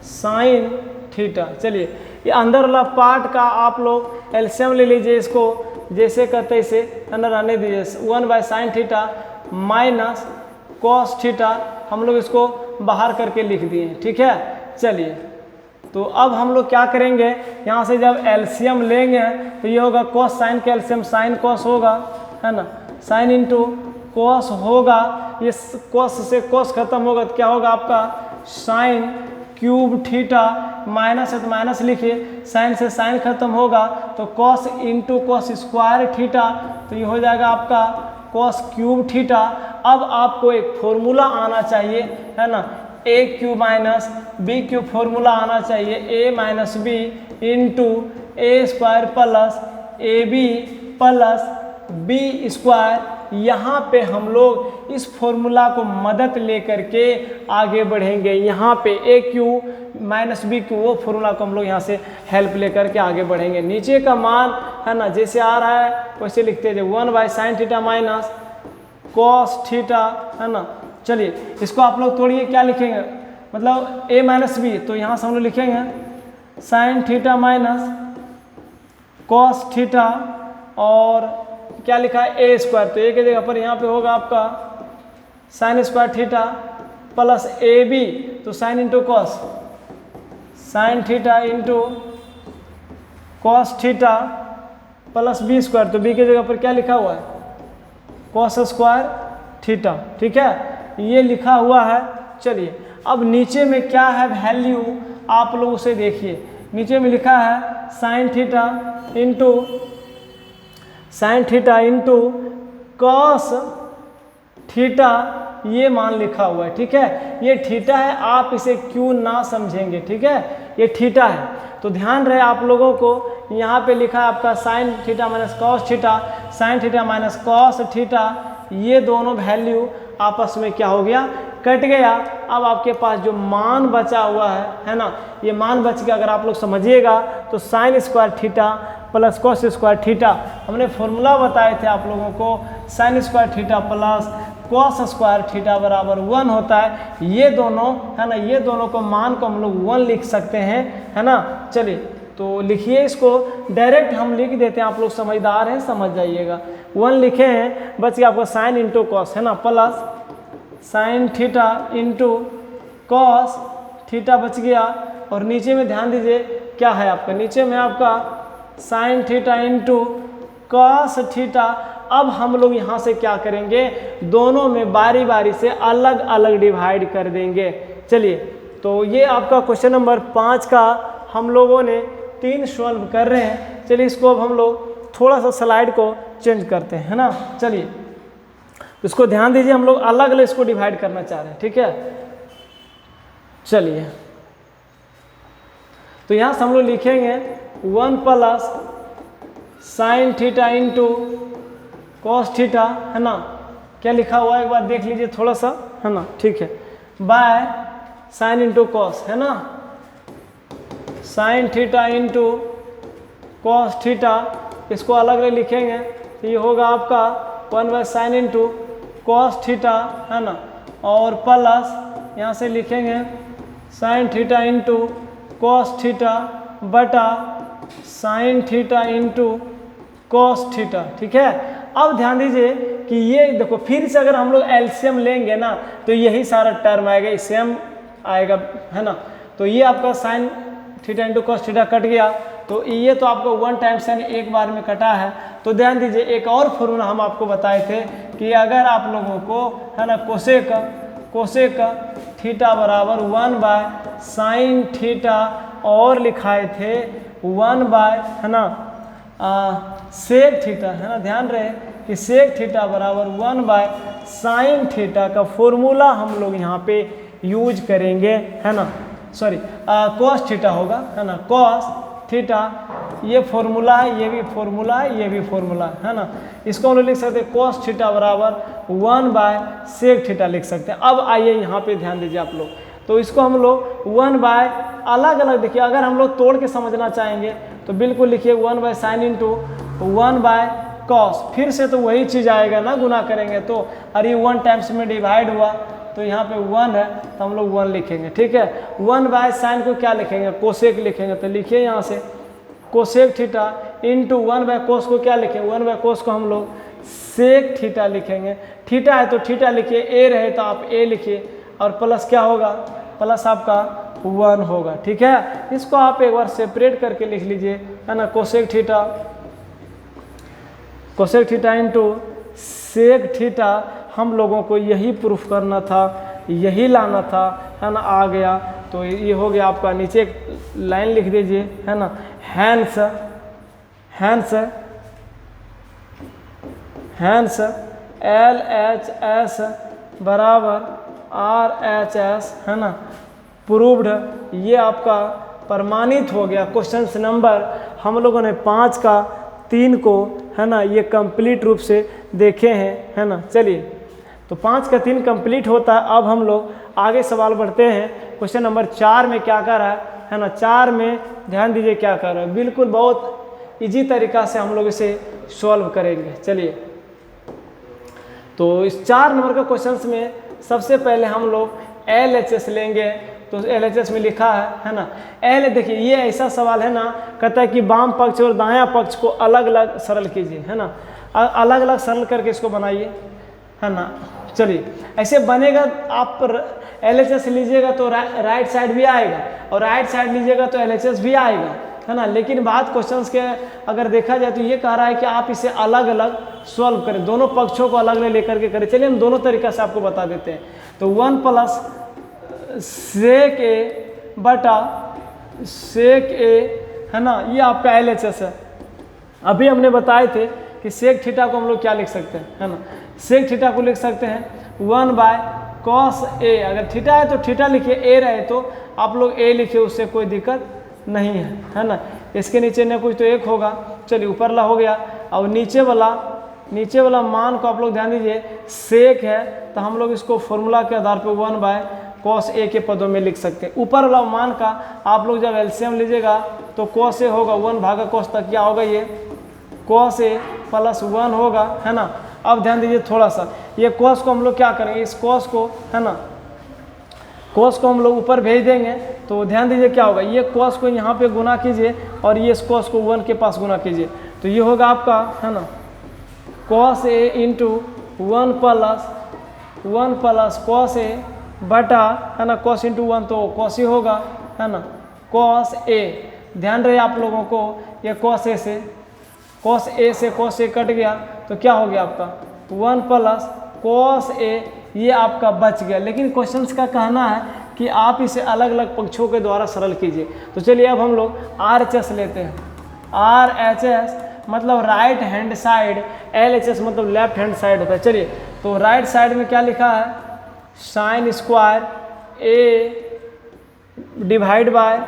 साइन थीटा। चलिए ये अंदर वाला पार्ट का आप लोग एलसीएम ले लीजिए, इसको जैसे करते इसे अंदर आने दीजिए, 1/sin theta minus cos theta, हम लोग इसको बाहर करके लिख दिए, ठीक है। चलिए तो अब हम लोग क्या करेंगे, यहाँ से जब एलसीएम लेंगे तो ये होगा कॉस साइन का एलसीएम साइन कॉस होगा, है ना, साइन इंटू कॉस होगा, ये कॉस से कॉस खत्म होगा तो क्या होगा आपका साइन क्यूब थीटा, माइनस है तो माइनस लिखिए, साइन से साइन खत्म होगा तो cos into cos square theta, तो ये हो जाएगा आपका कॉस क्यूब थीटा। अब आपको एक फॉर्मूला आना चाहिए, है ना, a cube minus b cube formula आना चाहिए, a minus b into a square plus a b plus b square. यहाँ पे हम लोग इस फॉर्मूला को मदद लेकर के आगे बढ़ेंगे, यहाँ पे ए क्यू माइनस बी क्यू वो फॉर्मूला को हम लोग यहाँ से हेल्प लेकर के आगे बढ़ेंगे। नीचे का मान, है ना, जैसे आ रहा है वैसे लिखते हैं, 1/sin theta minus cos theta, है ना। चलिए इसको आप लोग तोड़िए, क्या लिखेंगे, मतलब a माइनस बी, तो यहाँ से हम लोग लिखेंगे sine theta minus cos theta, और क्या लिखा है ए स्क्वायर, तो ए की जगह पर यहाँ पे होगा आपका sine square theta plus a b, तो sine into cos, sine theta into cos theta plus b square, तो बी की जगह पर क्या लिखा हुआ है कॉस स्क्वायर थीटा, ठीक है, ये लिखा हुआ है। चलिए अब नीचे में क्या है वैल्यू आप लोग उसे देखिए, नीचे में लिखा है sign theta into cos theta, ये मान लिखा हुआ है, ठीक है। ये थीटा है, आप इसे क्यों ना समझेंगे, ठीक है, ये थीटा है। तो ध्यान रहे आप लोगों को, यहाँ पे लिखा है आपका sign theta minus cos theta, sign theta minus cos theta, ये दोनों वैल्यू आपस में क्या हो गया, कट गया। अब आपके पास जो मान बचा हुआ है ना, ये मान बच गया। अगर आप लोग समझिएगा तो sign square theta plus cos square theta, हमने फॉर्मूला बताए थे आप लोगों को, sign square theta plus cos square theta बराबर 1 होता है। ये दोनों, है ना, ये दोनों को मान को हम लोग 1 लिख सकते हैं, है ना। चलिए तो लिखिए, इसको डायरेक्ट हम लिख देते हैं, आप लोग समझदार हैं समझ जाइएगा। 1 लिखे हैं, बच गया आपको साइन इंटू कॉस, है ना, plus sign theta into cos theta बच गया, और नीचे में ध्यान दीजिए क्या है आपका, नीचे में आपका sign theta into cos theta. अब हम लोग यहाँ से क्या करेंगे, दोनों में बारी बारी से अलग अलग डिवाइड कर देंगे। चलिए तो ये आपका क्वेश्चन नंबर 5 का हम लोगों ने 3 सॉल्व कर रहे हैं। चलिए इसको अब हम लोग थोड़ा सा स्लाइड को चेंज करते हैं, है ना। चलिए इसको ध्यान दीजिए, हम लोग अलग अलग इसको डिवाइड करना चाह रहे हैं, ठीक है। चलिए तो यहाँ से हम लोग लिखेंगे 1 plus sign theta into cos theta, है ना, क्या लिखा हुआ है एक बार देख लीजिए थोड़ा सा, है ना, ठीक है, बाय साइन इंटू कॉस, है ना, sign theta into cos theta, इसको अलग अलग लिखेंगे तो ये होगा आपका 1/sin इंटू कॉस थीटा, है ना, और प्लस यहाँ से लिखेंगे sine theta into cos theta बटा sine theta into cos theta, ठीक है। अब ध्यान दीजिए कि ये देखो फिर से अगर हम लोग एलसीएम लेंगे ना तो यही सारा टर्म आएगा, सेम आएगा, है ना। तो ये आपका sign theta into cos theta cut गया, तो ये तो आपको 1 टाइम साइन एक बार में कटा है। तो ध्यान दीजिए एक और फॉर्मूला हम आपको बताए थे कि अगर आप लोगों को, है ना, कोसेक थीटा बराबर 1 बाय साइन थीटा और लिखाए थे 1 बाय, है ना, सेक थीटा, है ना। ध्यान रहे कि सेक थीटा बराबर 1 बाय साइन थीटा का फॉर्मूला हम लोग यहाँ पे यूज करेंगे, है ना। सॉरी, कॉस थीटा होगा, है ना, कॉस थीटा, ये फॉर्मूला है, ये भी फॉर्मूला है, ये भी फॉर्मूला है ना। इसको हम लोग लिख सकते हैं कॉस थीटा बराबर 1 बाय सेक थीटा लिख सकते हैं। अब आइए यहाँ पे ध्यान दीजिए आप लोग, तो इसको हम लोग 1 बाय अलग अलग देखिए, अगर हम लोग तोड़ के समझना चाहेंगे तो बिल्कुल लिखिए 1 by sine into 1 by cos, फिर से तो वही चीज़ आएगा ना, गुना करेंगे तो, अरे 1 टाइम्स में डिवाइड हुआ तो यहाँ पे 1 है तो हम लोग 1 लिखेंगे, ठीक है। 1 बाय साइन को क्या लिखेंगे, कोसेक लिखेंगे, तो लिखिए यहाँ से cosec theta into 1 by cos को क्या लिखेंगे, 1 बाय कोस को हम लोग सेक थीटा लिखेंगे। थीटा है तो थीटा लिखिए, ए रहे तो आप ए लिखिए, और प्लस क्या होगा, प्लस आपका 1 होगा, ठीक है। इसको आप एक बार सेपरेट करके लिख लीजिए, है ना, cosec theta into sec theta. हम लोगों को यही प्रूफ करना था, यही लाना था, है ना, आ गया। तो ये हो गया आपका, नीचे एक लाइन लिख दीजिए, है ना, हैंस LHS बराबर RHS, है ना, प्रूव्ड। ये आपका प्रमाणित हो गया। क्वेश्चन नंबर हम लोगों ने 5 का 3 को, है ना, ये कंप्लीट रूप से देखे हैं, है ना। चलिए, तो 5 का 3 कंप्लीट होता है। अब हम लोग आगे सवाल बढ़ते हैं। क्वेश्चन नंबर 4 में क्या कर रहा है ना, 4 में ध्यान दीजिए क्या कर रहा है, बिल्कुल बहुत इजी तरीका से हम लोग इसे सॉल्व करेंगे। चलिए, तो इस 4 नंबर का क्वेश्चंस में सबसे पहले हम लोग LHS लेंगे। तो LHS में लिखा है ना, देखिए ये ऐसा सवाल है ना, कहता है कि वाम पक्ष और दायां पक्ष को अलग अलग सरल कीजिए, है ना, अलग अलग सरल करके इसको बनाइए, है ना। चलिए, ऐसे बनेगा, आप LHS लीजिएगा तो राइट साइड भी आएगा, और राइट साइड लीजिएगा तो LHS भी आएगा, है ना। लेकिन बात क्वेश्चंस के अगर देखा जाए तो ये कह रहा है कि आप इसे अलग अलग सॉल्व करें, दोनों पक्षों को अलग अलग लेकर के करें। चलिए हम दोनों तरीका से आपको बता देते हैं। तो 1 प्लस सेक ए बटा सेक ए, है ना, ये आपका LHS है। अभी हमने बताए थे कि सेक थीटा को हम लोग क्या लिख सकते हैं, है ना, सेक थीटा को लिख सकते हैं 1 बाय कॉस ए। अगर थीटा है तो थीटा लिखिए, ए रहे तो आप लोग ए लिखिए, उससे कोई दिक्कत नहीं है ना। इसके नीचे न कुछ तो 1 होगा। चलिए, ऊपर वाला हो गया। और नीचे वाला मान को आप लोग ध्यान दीजिए, सेक है तो हम लोग इसको फॉर्मूला के आधार पर 1 बाय कॉस ए के पदों में लिख सकते हैं। ऊपर वाला मान का आप लोग जब एलसीएम लीजिएगा तो कॉस ए होगा 1 भागा कॉस तक, क्या होगा, ये कॉस ए प्लस 1 होगा, है ना। अब ध्यान दीजिए थोड़ा सा, ये कॉस को हम लोग क्या करेंगे, इस कॉस को, है ना, कॉस को हम लोग ऊपर भेज देंगे। तो ध्यान दीजिए क्या होगा, ये कॉस को यहाँ पे गुना कीजिए और ये इस कॉस को 1 के पास गुना कीजिए, तो ये होगा आपका, है ना, cos a into 1 plus cos ए बटा, है ना, कॉस इंटू 1 तो कॉस ही होगा, है ना, कॉस ए। ध्यान रहे आप लोगों को, ये कॉस ए से कॉस ए कट गया तो क्या हो गया आपका 1 प्लस कॉस ए, ये आपका बच गया। लेकिन क्वेश्चंस का कहना है कि आप इसे अलग अलग पक्षों के द्वारा सरल कीजिए। तो चलिए अब हम लोग RHS लेते हैं। RHS मतलब राइट हैंड साइड, LHS मतलब लेफ्ट हैंड साइड होता है। चलिए, तो राइट साइड में क्या लिखा है, sine square a divide by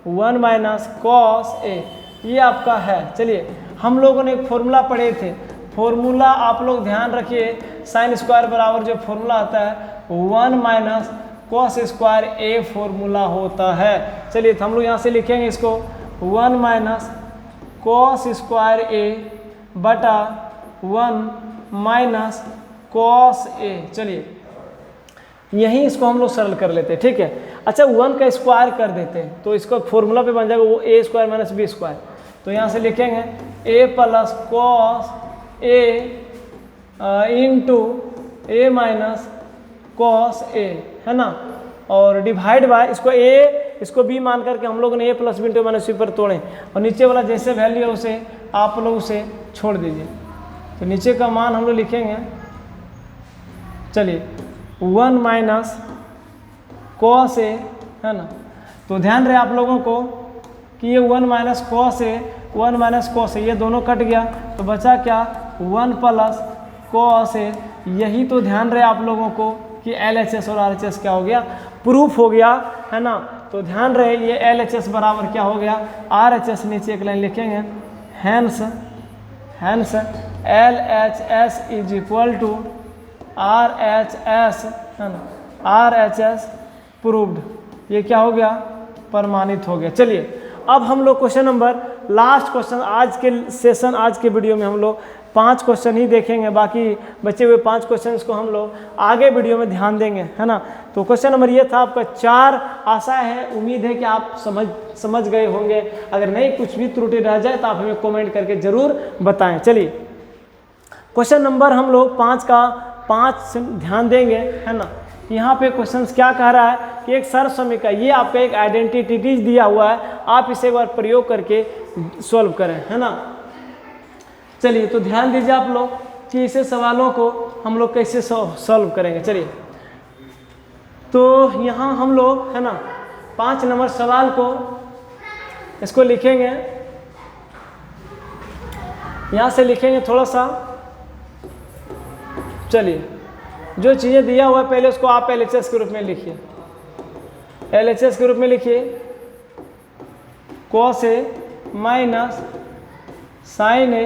1 minus cos a, ये आपका है। चलिए, हम लोगों ने एक फॉर्मूला पढ़े थे, फॉर्मूला आप लोग ध्यान रखिए, साइन स्क्वायर बराबर जो फॉर्मूला आता है 1 minus cos square a formula होता है। चलिए, तो हम लोग यहाँ से लिखेंगे इसको 1 माइनस कॉस स्क्वायर ए बटा 1 माइनस कॉस ए। चलिए, यहीं इसको हम लोग सरल कर लेते हैं, ठीक है। अच्छा, 1 का स्क्वायर कर देते हैं तो इसको फॉर्मूला पे बन जाएगा वो a² माइनस b²। तो यहाँ से लिखेंगे a plus cos a into a minus cos a, है ना, और डिवाइड बाय इसको ए इसको बी मान करके हम लोगों ने ए प्लस बी इंटू माइनस सी पर तोड़े, और नीचे वाला जैसे वैल्यू है उसे आप लोग उसे छोड़ दीजिए। तो नीचे का मान हम लोग लिखेंगे, चलिए 1 माइनस कॉस ए, है ना। तो ध्यान रहे आप लोगों को कि ये 1 minus cos A 1 minus cos a ये दोनों कट गया, तो बचा क्या 1 प्लस कॉस ए। यही तो ध्यान रहे आप लोगों को कि LHS और RHS क्या हो गया, प्रूफ हो गया, है ना। तो ध्यान रहे ये LHS बराबर क्या हो गया RHS, नीचे एक लाइन लिखेंगे, hence LHS is equal to RHS, है ना, RHS प्रूव्ड, ये क्या हो गया प्रमाणित हो गया। चलिए अब हम लोग क्वेश्चन नंबर लास्ट क्वेश्चन आज के सेशन, आज के वीडियो में हम लोग 5 क्वेश्चन ही देखेंगे, बाकी बचे हुए 5 क्वेश्चन को हम लोग आगे वीडियो में ध्यान देंगे, है ना। तो क्वेश्चन नंबर ये था आपका 4। आशा है, उम्मीद है कि आप समझ गए होंगे। अगर नहीं कुछ भी त्रुटि रह जाए तो आप हमें कमेंट करके ज़रूर बताएं। चलिए क्वेश्चन नंबर हम लोग 5 का 5 ध्यान देंगे, है ना। यहाँ पे क्वेश्चन क्या कह रहा है कि एक सर्व समीकरण, ये आपका एक आइडेंटिटी दिया हुआ है, आप इसे एक बार प्रयोग करके सॉल्व करें, है ना। चलिए तो ध्यान दीजिए आप लोग कि इसे सवालों को हम लोग कैसे सॉल्व करेंगे। चलिए तो यहाँ हम लोग, है ना, 5 नंबर सवाल को इसको लिखेंगे, यहाँ से लिखेंगे थोड़ा सा। चलिए जो चीज़ें दिया हुआ है पहले उसको आप LHS के रूप में लिखिए, LHS के रूप में लिखिए, cos a minus sine a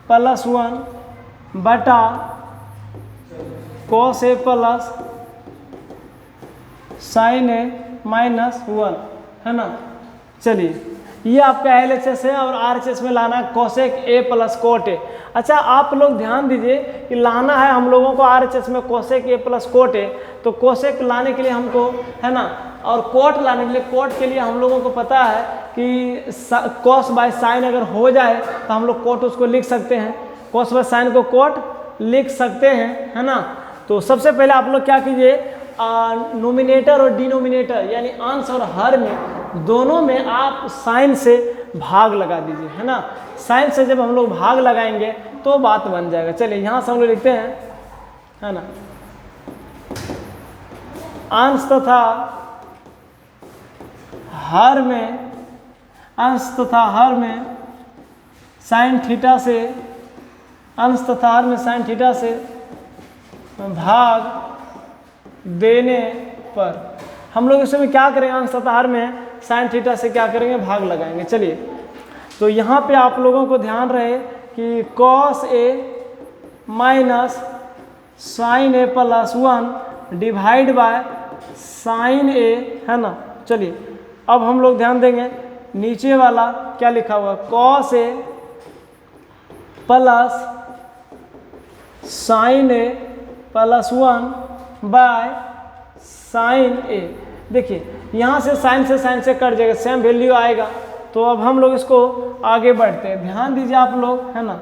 plus 1 बटा cos a plus sine A minus 1, है ना। चलिए ये आपका LHS है और RHS में लाना है cosec A plus cot A. अच्छा आप लोग ध्यान दीजिए कि लाना है हम लोगों को RHS में cosec A plus cot A, तो कोसेक लाने के लिए हमको, है ना, और कोट लाने के लिए, कोट के लिए हम लोगों को पता है कि कॉस बाय साइन अगर हो जाए तो हम लोग कोट उसको लिख सकते हैं, कॉस बाय साइन को कोट लिख सकते हैं, है ना। तो सबसे पहले आप लोग क्या कीजिए, नोमिनेटर और डिनोमिनेटर यानी अंश और हर में दोनों में आप साइन से भाग लगा दीजिए, है ना। साइन से जब हम लोग भाग लगाएंगे तो बात बन जाएगा। चलिए यहाँ से हम लोग लिखते हैं, है ना, अंश तथा हर में, अंश तथा हर में साइन थीटा से, अंश तथा हर में साइन थीटा से भाग देने पर हम लोग इसमें क्या करेंगे, अंश तथा हर में साइन थीटा से क्या करेंगे, भाग लगाएंगे। चलिए तो यहाँ पे आप लोगों को ध्यान रहे कि cos a minus sine a plus 1 divide by sine a, है ना। चलिए अब हम लोग ध्यान देंगे, नीचे वाला क्या लिखा हुआ, cos a plus sine a plus 1 by sine a. देखिए यहाँ से साइन से कट जाएगा, सेम वैल्यू आएगा। तो अब हम लोग इसको आगे बढ़ते हैं, ध्यान दीजिए आप लोग, है ना।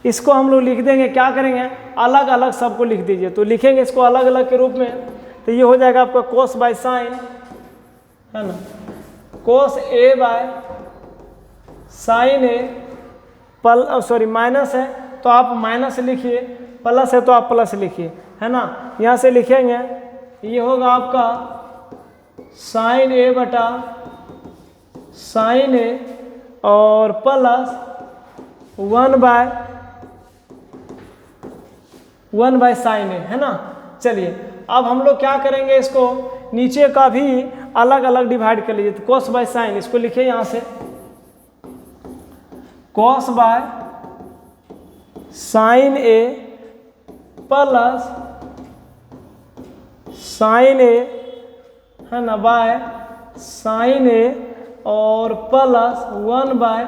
इसको हम लोग लिख देंगे, क्या करेंगे, अलग अलग सबको लिख दीजिए। तो लिखेंगे इसको अलग अलग के रूप में, तो ये हो जाएगा आपका कोस बाय साइन, है ना, cos a by sine a sorry minus है तो आप माइनस लिखिए, प्लस है तो आप प्लस लिखिए, है ना। यहाँ से लिखेंगे ये होगा आपका साइन ए बटा साइन ए और प्लस 1 बाय साइन ए, है ना। चलिए अब हम लोग क्या करेंगे, इसको नीचे का भी अलग अलग डिवाइड कर लीजिए। तो कॉस बाय साइन इसको लिखिए यहाँ से, cos by sine a plus sine a, है ना, बाय साइन ए और प्लस 1 बाय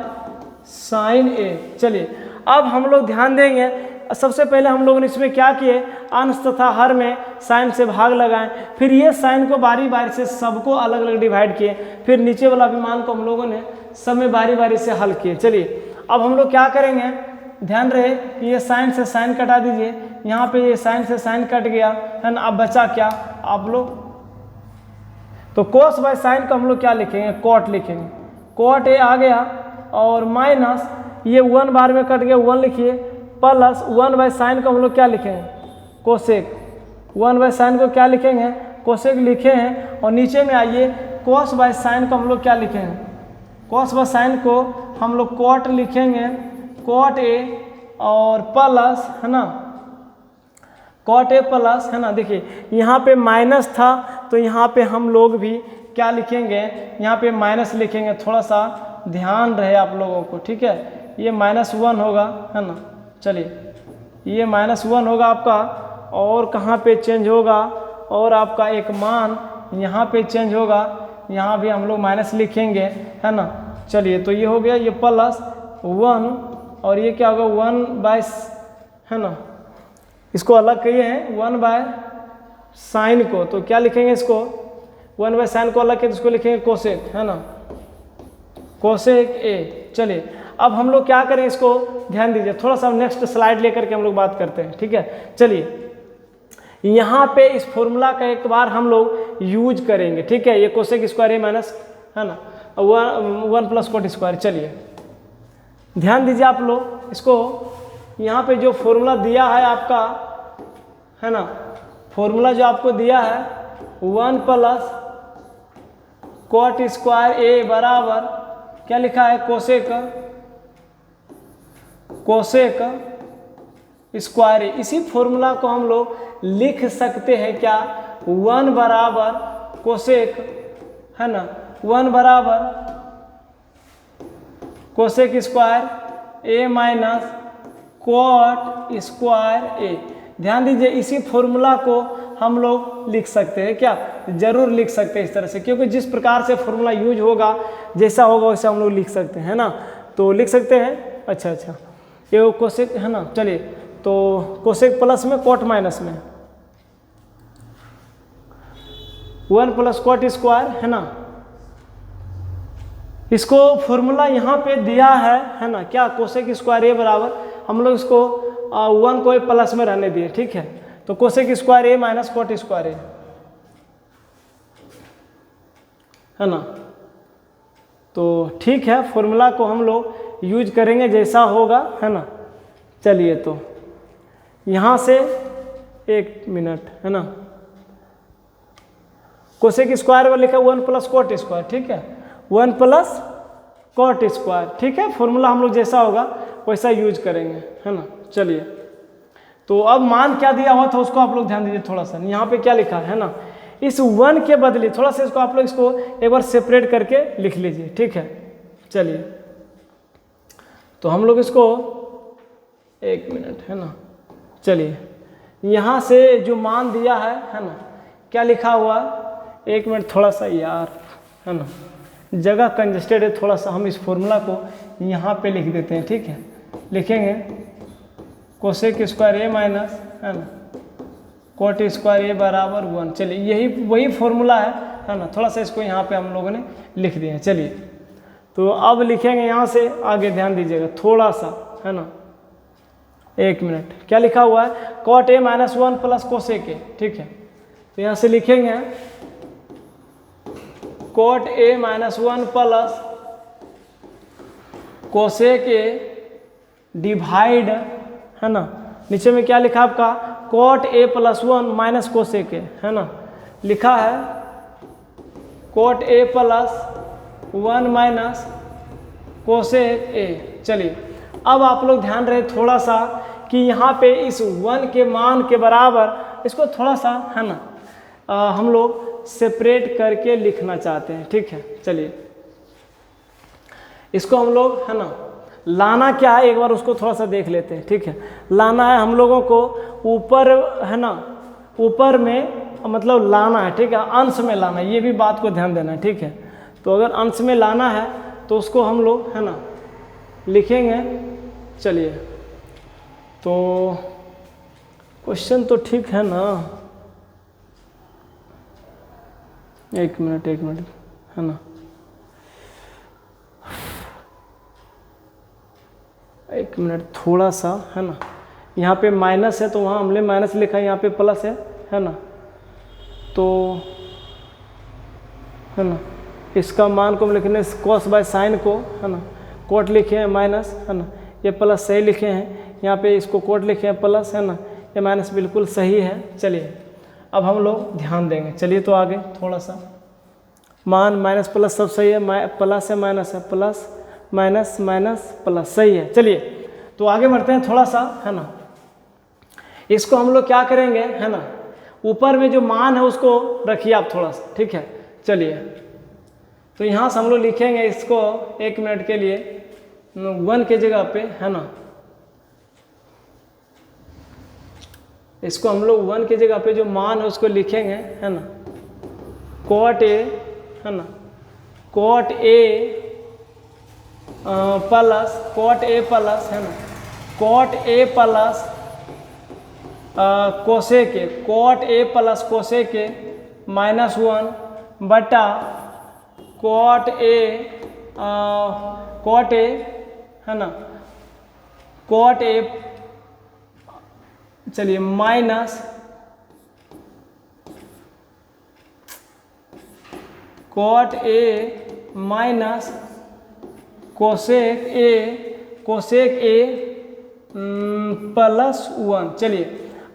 साइन ए। चलिए अब हम लोग ध्यान देंगे, सबसे पहले हम लोगों ने इसमें क्या किए, अंश तथा हर में साइन से भाग लगाएं, फिर ये साइन को बारी बारी से सबको अलग अलग डिवाइड किए, फिर नीचे वाला अभिमान को हम लोगों ने सब में बारी बारी से हल किए। चलिए अब हम लोग क्या करेंगे, ध्यान रहे कि ये साइन से साइन कटा दीजिए, यहाँ पे ये साइन से साइन कट गया है ना। अब बचा क्या आप लोग, तो कोस बाय साइन को हम लोग क्या लिखेंगे, कॉट लिखेंगे। कॉट ए आ गया और माइनस ये 1 बार में कट गया 1 लिखिए, प्लस 1 बाय साइन को हम लोग क्या लिखेंगे, कोसेक। 1 बाय साइन को क्या लिखेंगे, कोसेक लिखे हैं। और नीचे में आइए कोस बाय साइन को हम लोग क्या लिखेंगे, कोस बाय साइन को हम लोग कॉट लिखेंगे, कॉट ए और प्लस है ना, कॉट ए प्लस है ना। देखिए यहाँ पे माइनस था तो यहाँ पे हम लोग भी क्या लिखेंगे, यहाँ पे माइनस लिखेंगे। थोड़ा सा ध्यान रहे आप लोगों को, ठीक है। ये -1 होगा है ना। चलिए ये -1 होगा आपका, और कहाँ पे चेंज होगा, और आपका एक मान यहाँ पे चेंज होगा, यहाँ भी हम लोग माइनस लिखेंगे है ना। चलिए तो ये हो गया, ये +1 और ये क्या होगा 1 बाय है ना, इसको अलग किए हैं 1 बाय साइन को, तो क्या लिखेंगे इसको, 1 बाय साइन को अलग किए तो इसको लिखेंगे कोसेक है ना, कोसेक ए। चलिए अब हम लोग क्या करें, इसको ध्यान दीजिए, थोड़ा सा नेक्स्ट स्लाइड लेकर के हम लोग बात करते हैं, ठीक है। चलिए यहाँ पे इस फॉर्मूला का एक बार हम लोग यूज करेंगे, ठीक है। ये कोसेक स्क्वायर ए माइनस है ना 1 प्लस कॉट स्क्वायर। चलिए ध्यान दीजिए आप लोग, इसको यहाँ पे जो फॉर्मूला दिया है आपका है ना, फॉर्मूला जो आपको दिया है 1 प्लस कॉट स्क्वायर ए बराबर क्या लिखा है, कोसेक, कोसेक स्क्वायर ए। इसी फॉर्मूला को हम लोग लिख सकते हैं क्या, 1 बराबर कोसेक है ना, 1 बराबर कोसेक स्क्वायर ए माइनस कॉट स्क्वायर ए। ध्यान दीजिए इसी फॉर्मूला को हम लोग लिख सकते हैं क्या, जरूर लिख सकते हैं इस तरह से, क्योंकि जिस प्रकार से फॉर्मूला यूज होगा जैसा होगा वैसा हम लोग लिख सकते हैं ना, तो लिख सकते हैं। अच्छा ये कोसेक है ना। चलिए तो कोसेक प्लस में कॉट माइनस में 1 प्लस कॉट स्क्वायर है ना, इसको फॉर्मूला यहाँ पे दिया है ना, क्या कोसेक स्क्वायर ए बराबर, हम लोग इसको 1 को प्लस में रहने दिए, ठीक है। तो कोसेक स्क्वायर ए माइनस कॉट स्क्वायर ए है ना। तो ठीक है, फॉर्मूला को हम लोग यूज करेंगे जैसा होगा है ना। चलिए तो यहाँ से 1 मिनट है ना, कोसेक स्क्वायर में लिखा 1 प्लस कॉट स्क्वायर, ठीक है, 1 प्लस कॉट स्क्वायर, ठीक है। फॉर्मूला हम लोग जैसा होगा वैसा यूज करेंगे है ना। चलिए तो अब मान क्या दिया हुआ था उसको आप लोग ध्यान दीजिए थोड़ा सा, यहाँ पे क्या लिखा है ना, इस 1 के बदले थोड़ा सा इसको आप लोग इसको एक बार सेपरेट करके लिख लीजिए, ठीक है। चलिए तो हम लोग इसको 1 मिनट है ना। चलिए यहाँ से जो मान दिया है ना, क्या लिखा हुआ, 1 मिनट थोड़ा सा यार है ना, जगह कंजेस्टेड है थोड़ा सा, हम इस फॉर्मूला को यहाँ पे लिख देते हैं, ठीक है। लिखेंगे कोसेक स्क्वायर ए माइनस है ना कॉट स्क्वायर ए बराबर 1। चलिए यही वही फॉर्मूला है ना, थोड़ा सा इसको यहाँ पे हम लोगों ने लिख दिया। चलिए तो अब लिखेंगे यहाँ से आगे, ध्यान दीजिएगा थोड़ा सा है ना, 1 मिनट, क्या लिखा हुआ है, cot A minus 1 plus cosec A, ठीक है। तो यहाँ से लिखेंगे cot A minus 1 plus cosec A divide है ना, नीचे में क्या लिखा आपका, cot A plus 1 minus cosec A है ना, लिखा है cot A plus 1 minus cosec A. चलिए अब आप लोग ध्यान रहे थोड़ा सा कि यहाँ पे इस 1 के मान के बराबर इसको थोड़ा सा है ना हम लोग सेपरेट करके लिखना चाहते हैं, ठीक है। चलिए इसको हम लोग है ना लाना क्या है, एक बार उसको थोड़ा सा देख लेते हैं, ठीक है। लाना है हम लोगों को ऊपर है ना, ऊपर में मतलब लाना है, ठीक है, अंश में लाना है, ये भी बात को ध्यान देना है, ठीक है। तो अगर अंश में लाना है तो उसको हम लोग है ना लिखेंगे। चलिए तो क्वेश्चन तो ठीक है ना, 1 मिनट है ना, एक मिनट, थोड़ा सा है ना, यहाँ पे माइनस है तो वहाँ हमने माइनस लिखा है, यहाँ पे प्लस है ना, तो है ना इसका मान को हम लिखने कॉस बाय साइन को है ना कोट लिखे हैं माइनस है ना, ये प्लस सही लिखे हैं, यहाँ पे इसको कोट लिखे हैं प्लस है ना, ये माइनस बिल्कुल सही है। चलिए अब हम लोग ध्यान देंगे, चलिए तो आगे थोड़ा सा, मान माइनस प्लस सब सही है, प्लस है माइनस है, प्लस माइनस माइनस प्लस सही है। चलिए तो आगे बढ़ते हैं थोड़ा सा है ना, इसको हम लोग क्या करेंगे है ना, ऊपर में जो मान है उसको रखिए आप थोड़ा सा, ठीक है। चलिए तो यहाँ से हम लोग लिखेंगे इसको 1 मिनट के लिए 1 के जगह पे है ना, इसको हम लोग 1 की जगह पे जो मान है उसको लिखेंगे है ना, कॉट ए है ना, cot A plus cot A plus है ना, cot A plus cosec A, cot A plus cosec A -1 बटा कॉट ए है ना, कॉट ए, चलिए minus cot A minus cosec A +1। चलिए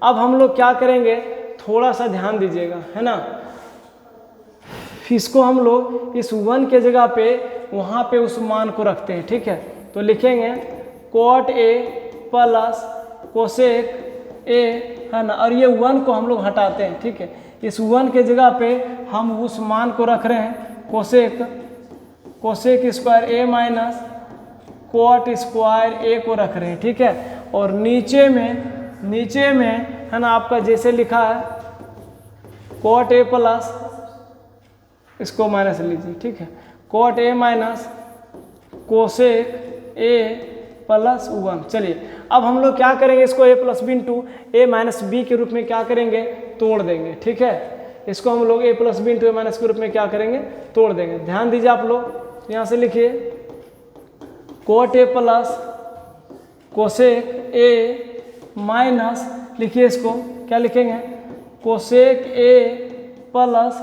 अब हम लोग क्या करेंगे, थोड़ा सा ध्यान दीजिएगा है ना, इसको हम लोग इस 1 के जगह पे वहाँ पे उस मान को रखते हैं, ठीक है। तो लिखेंगे cot A plus cosec A है ना, और ये 1 को हम लोग हटाते हैं, ठीक है। इस 1 के जगह पे हम उस मान को रख रहे हैं कोसेक स्क्वायर ए माइनस कॉट स्क्वायर ए को रख रहे हैं, ठीक है। और नीचे में है ना आपका जैसे लिखा है कॉट ए प्लस, इसको माइनस लीजिए, ठीक है, cot A minus cosec A +1। चलिए अब हम लोग क्या करेंगे, इसको a + b into a - b के रूप में क्या करेंगे, तोड़ देंगे, ठीक है। इसको हम लोग a + b इंटू a - के रूप में क्या करेंगे, तोड़ देंगे। ध्यान दीजिए आप लोग, यहाँ से लिखिए cot A plus cosec A minus, लिखिए इसको क्या लिखेंगे, cosec A plus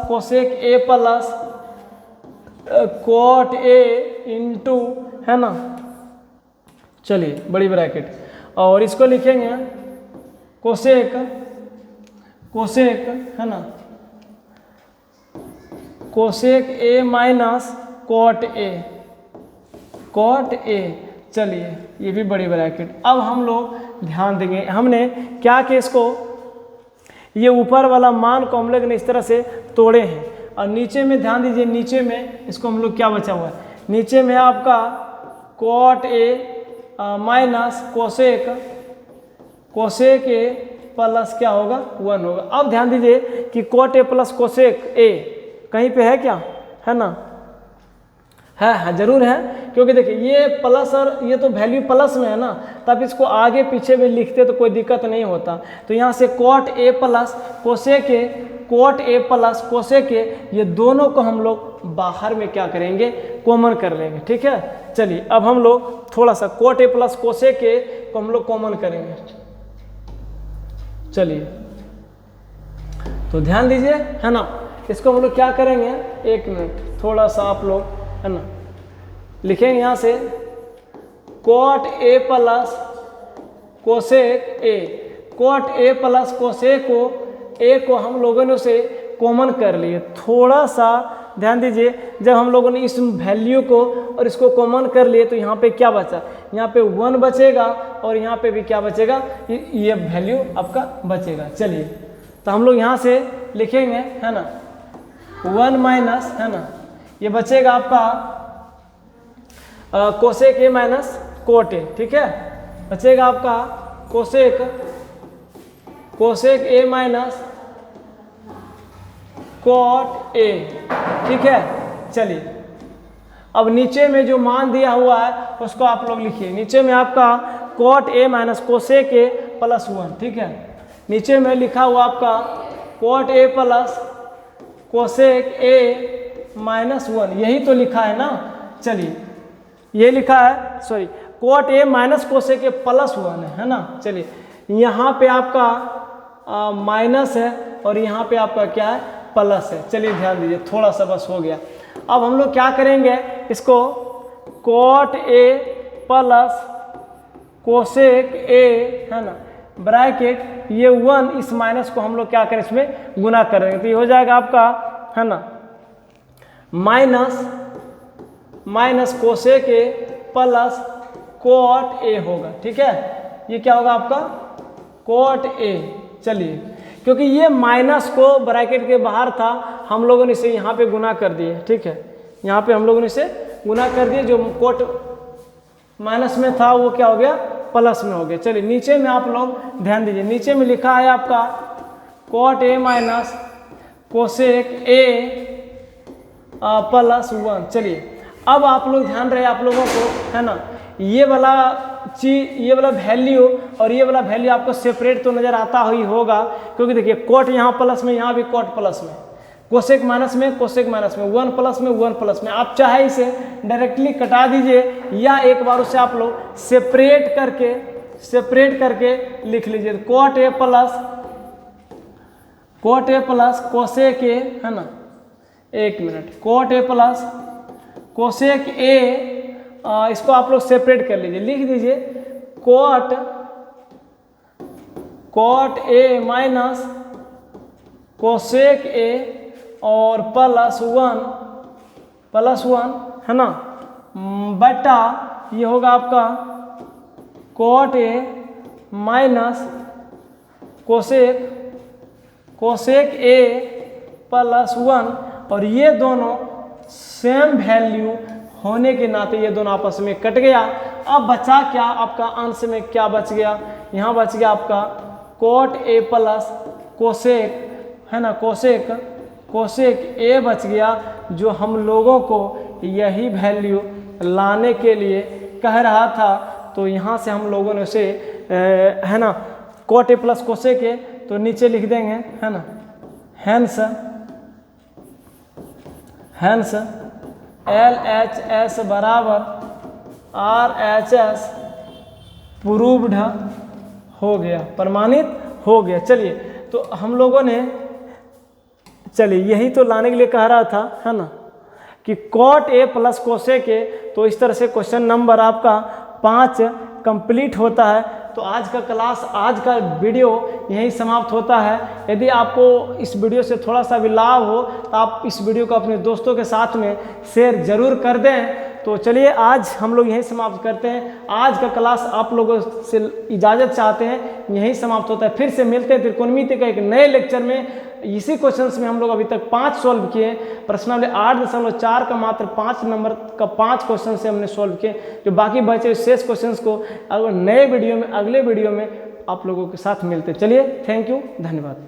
cot A into है ना, चलिए बड़ी ब्रैकेट, और इसको लिखेंगे कोसेक है ना, cosec A minus cot A. चलिए ये भी बड़ी ब्रैकेट। अब हम लोग ध्यान देंगे, हमने क्या कि इसको ये ऊपर वाला मान को हम लोग ने इस तरह से तोड़े हैं, और नीचे में ध्यान दीजिए, नीचे में इसको हम लोग क्या बचा हुआ है, नीचे में आपका cot A minus cosec A plus क्या होगा 1 होगा। अब ध्यान दीजिए कि cot A plus cosec A कहीं पे है क्या, है ना, है जरूर है, क्योंकि देखिए ये प्लस और ये तो वैल्यू प्लस में है ना, तब इसको आगे पीछे में लिखते तो कोई दिक्कत नहीं होता। तो यहाँ से cot A plus cosec A, cot A plus cosec A, ये दोनों को हम लोग बाहर में क्या करेंगे, कॉमन कर लेंगे, ठीक है। चलिए अब हम लोग थोड़ा सा cot A plus cosec A को हम लोग कॉमन करेंगे। चलिए तो ध्यान दीजिए है ना, इसको हम लोग क्या करेंगे, 1 मिनट, थोड़ा सा आप लोग है ना लिखेंगे, यहाँ से cot A plus cosec A, cot A plus cosec को हम लोगों ने उसे कॉमन कर लिए। थोड़ा सा ध्यान दीजिए, जब हम लोगों ने इस वैल्यू को और इसको कॉमन कर लिए तो यहाँ पे क्या बचा, यहाँ पे 1 बचेगा, और यहाँ पे भी क्या बचेगा, ये वैल्यू आपका बचेगा। चलिए तो हम लोग यहाँ से लिखेंगे है ना 1 माइनस है ना, ये बचेगा आपका cosec A minus cot A, ठीक है, बचेगा आपका cosec A minus cot A, ठीक है। चलिए अब नीचे में जो मान दिया हुआ है उसको आप लोग लिखिए, नीचे में आपका cot A minus cosec A +1, ठीक है। नीचे में लिखा हुआ आपका cot A plus cosec A -1, यही तो लिखा है ना। चलिए ये लिखा है, sorry, cot A minus cosec A plus 1 है ना। चलिए यहाँ पे आपका माइनस है और यहाँ पे आपका क्या है, प्लस है। चलिए ध्यान दीजिए, थोड़ा सा बस हो गया। अब हम लोग क्या करेंगे, इसको cot A plus cosec A है ना, ब्रैकेट ये 1, इस माइनस को हम लोग क्या करें, इसमें गुना करेंगे। तो ये हो जाएगा आपका है ना minus cosec A plus cot A होगा। ठीक है, ये क्या होगा आपका कोट ए। चलिए क्योंकि ये माइनस को ब्रैकेट के बाहर था, हम लोगों ने इसे यहाँ पे गुना कर दिए। ठीक है, यहाँ पे हम लोगों ने इसे गुना कर दिए, जो कोट माइनस में था वो क्या हो गया, प्लस में हो गया। चलिए नीचे में आप लोग ध्यान दीजिए, नीचे में लिखा है आपका cot A minus cosec A plus 1। चलिए अब आप लोग ध्यान रहे आप लोगों को है ना, ये वाला चीज, ये वाला वैल्यू और ये वाला वैल्यू आपको सेपरेट तो नज़र आता ही होगा, क्योंकि देखिए कोट यहाँ प्लस में, यहाँ भी कोट प्लस में, कोसेक माइनस में, कोसेक माइनस में, 1 प्लस में, 1 प्लस में। आप चाहे इसे डायरेक्टली कटा दीजिए या एक बार उसे आप लोग सेपरेट करके लिख लीजिए। Cot A plus cosec A है ना, एक minute, cot A plus cosec ए, इसको आप लोग सेपरेट कर लीजिए, लिख दीजिए कोट ए माइनस कोसेक ए और प्लस 1 है ना, बटा ये होगा आपका cot A minus cosec A plus 1, और ये दोनों सेम वैल्यू होने के नाते ये दोनों आपस में कट गया। अब बचा क्या आपका, अंश में क्या बच गया, यहाँ बच गया आपका कोट ए प्लस कोसेक है ना, कोसेक ए बच गया, जो हम लोगों को यही वैल्यू लाने के लिए कह रहा था। तो यहाँ से हम लोगों ने उसे है ना कोट ए प्लस कोसेक ए, तो नीचे लिख देंगे है ना, हैंस LHS बराबर RHS प्रूव्ड हो गया, प्रमाणित हो गया। चलिए तो हम लोगों ने, चलिए यही तो लाने के लिए कह रहा था है ना, कि कोट ए प्लस कोसेक ए। तो इस तरह से क्वेश्चन नंबर आपका 5 कंप्लीट होता है। तो आज का क्लास, आज का वीडियो यहीं समाप्त होता है। यदि आपको इस वीडियो से थोड़ा सा भी लाभ हो तो आप इस वीडियो को अपने दोस्तों के साथ में शेयर जरूर कर दें। तो चलिए आज हम लोग यहीं समाप्त करते हैं। आज का क्लास आप लोगों से इजाज़त चाहते हैं, यहीं समाप्त होता है। फिर से मिलते हैं त्रिकोणमिति के एक नए लेक्चर में। इसी क्वेश्चंस में हम लोग अभी तक 5 सॉल्व किए, प्रश्नावली 8.4 का मात्र 5 नंबर का 5 क्वेश्चन से हमने सॉल्व किए। जो बाकी बचे शेष क्वेश्चंस को अगर नए वीडियो में, अगले वीडियो में आप लोगों के साथ मिलते। चलिए थैंक यू, धन्यवाद।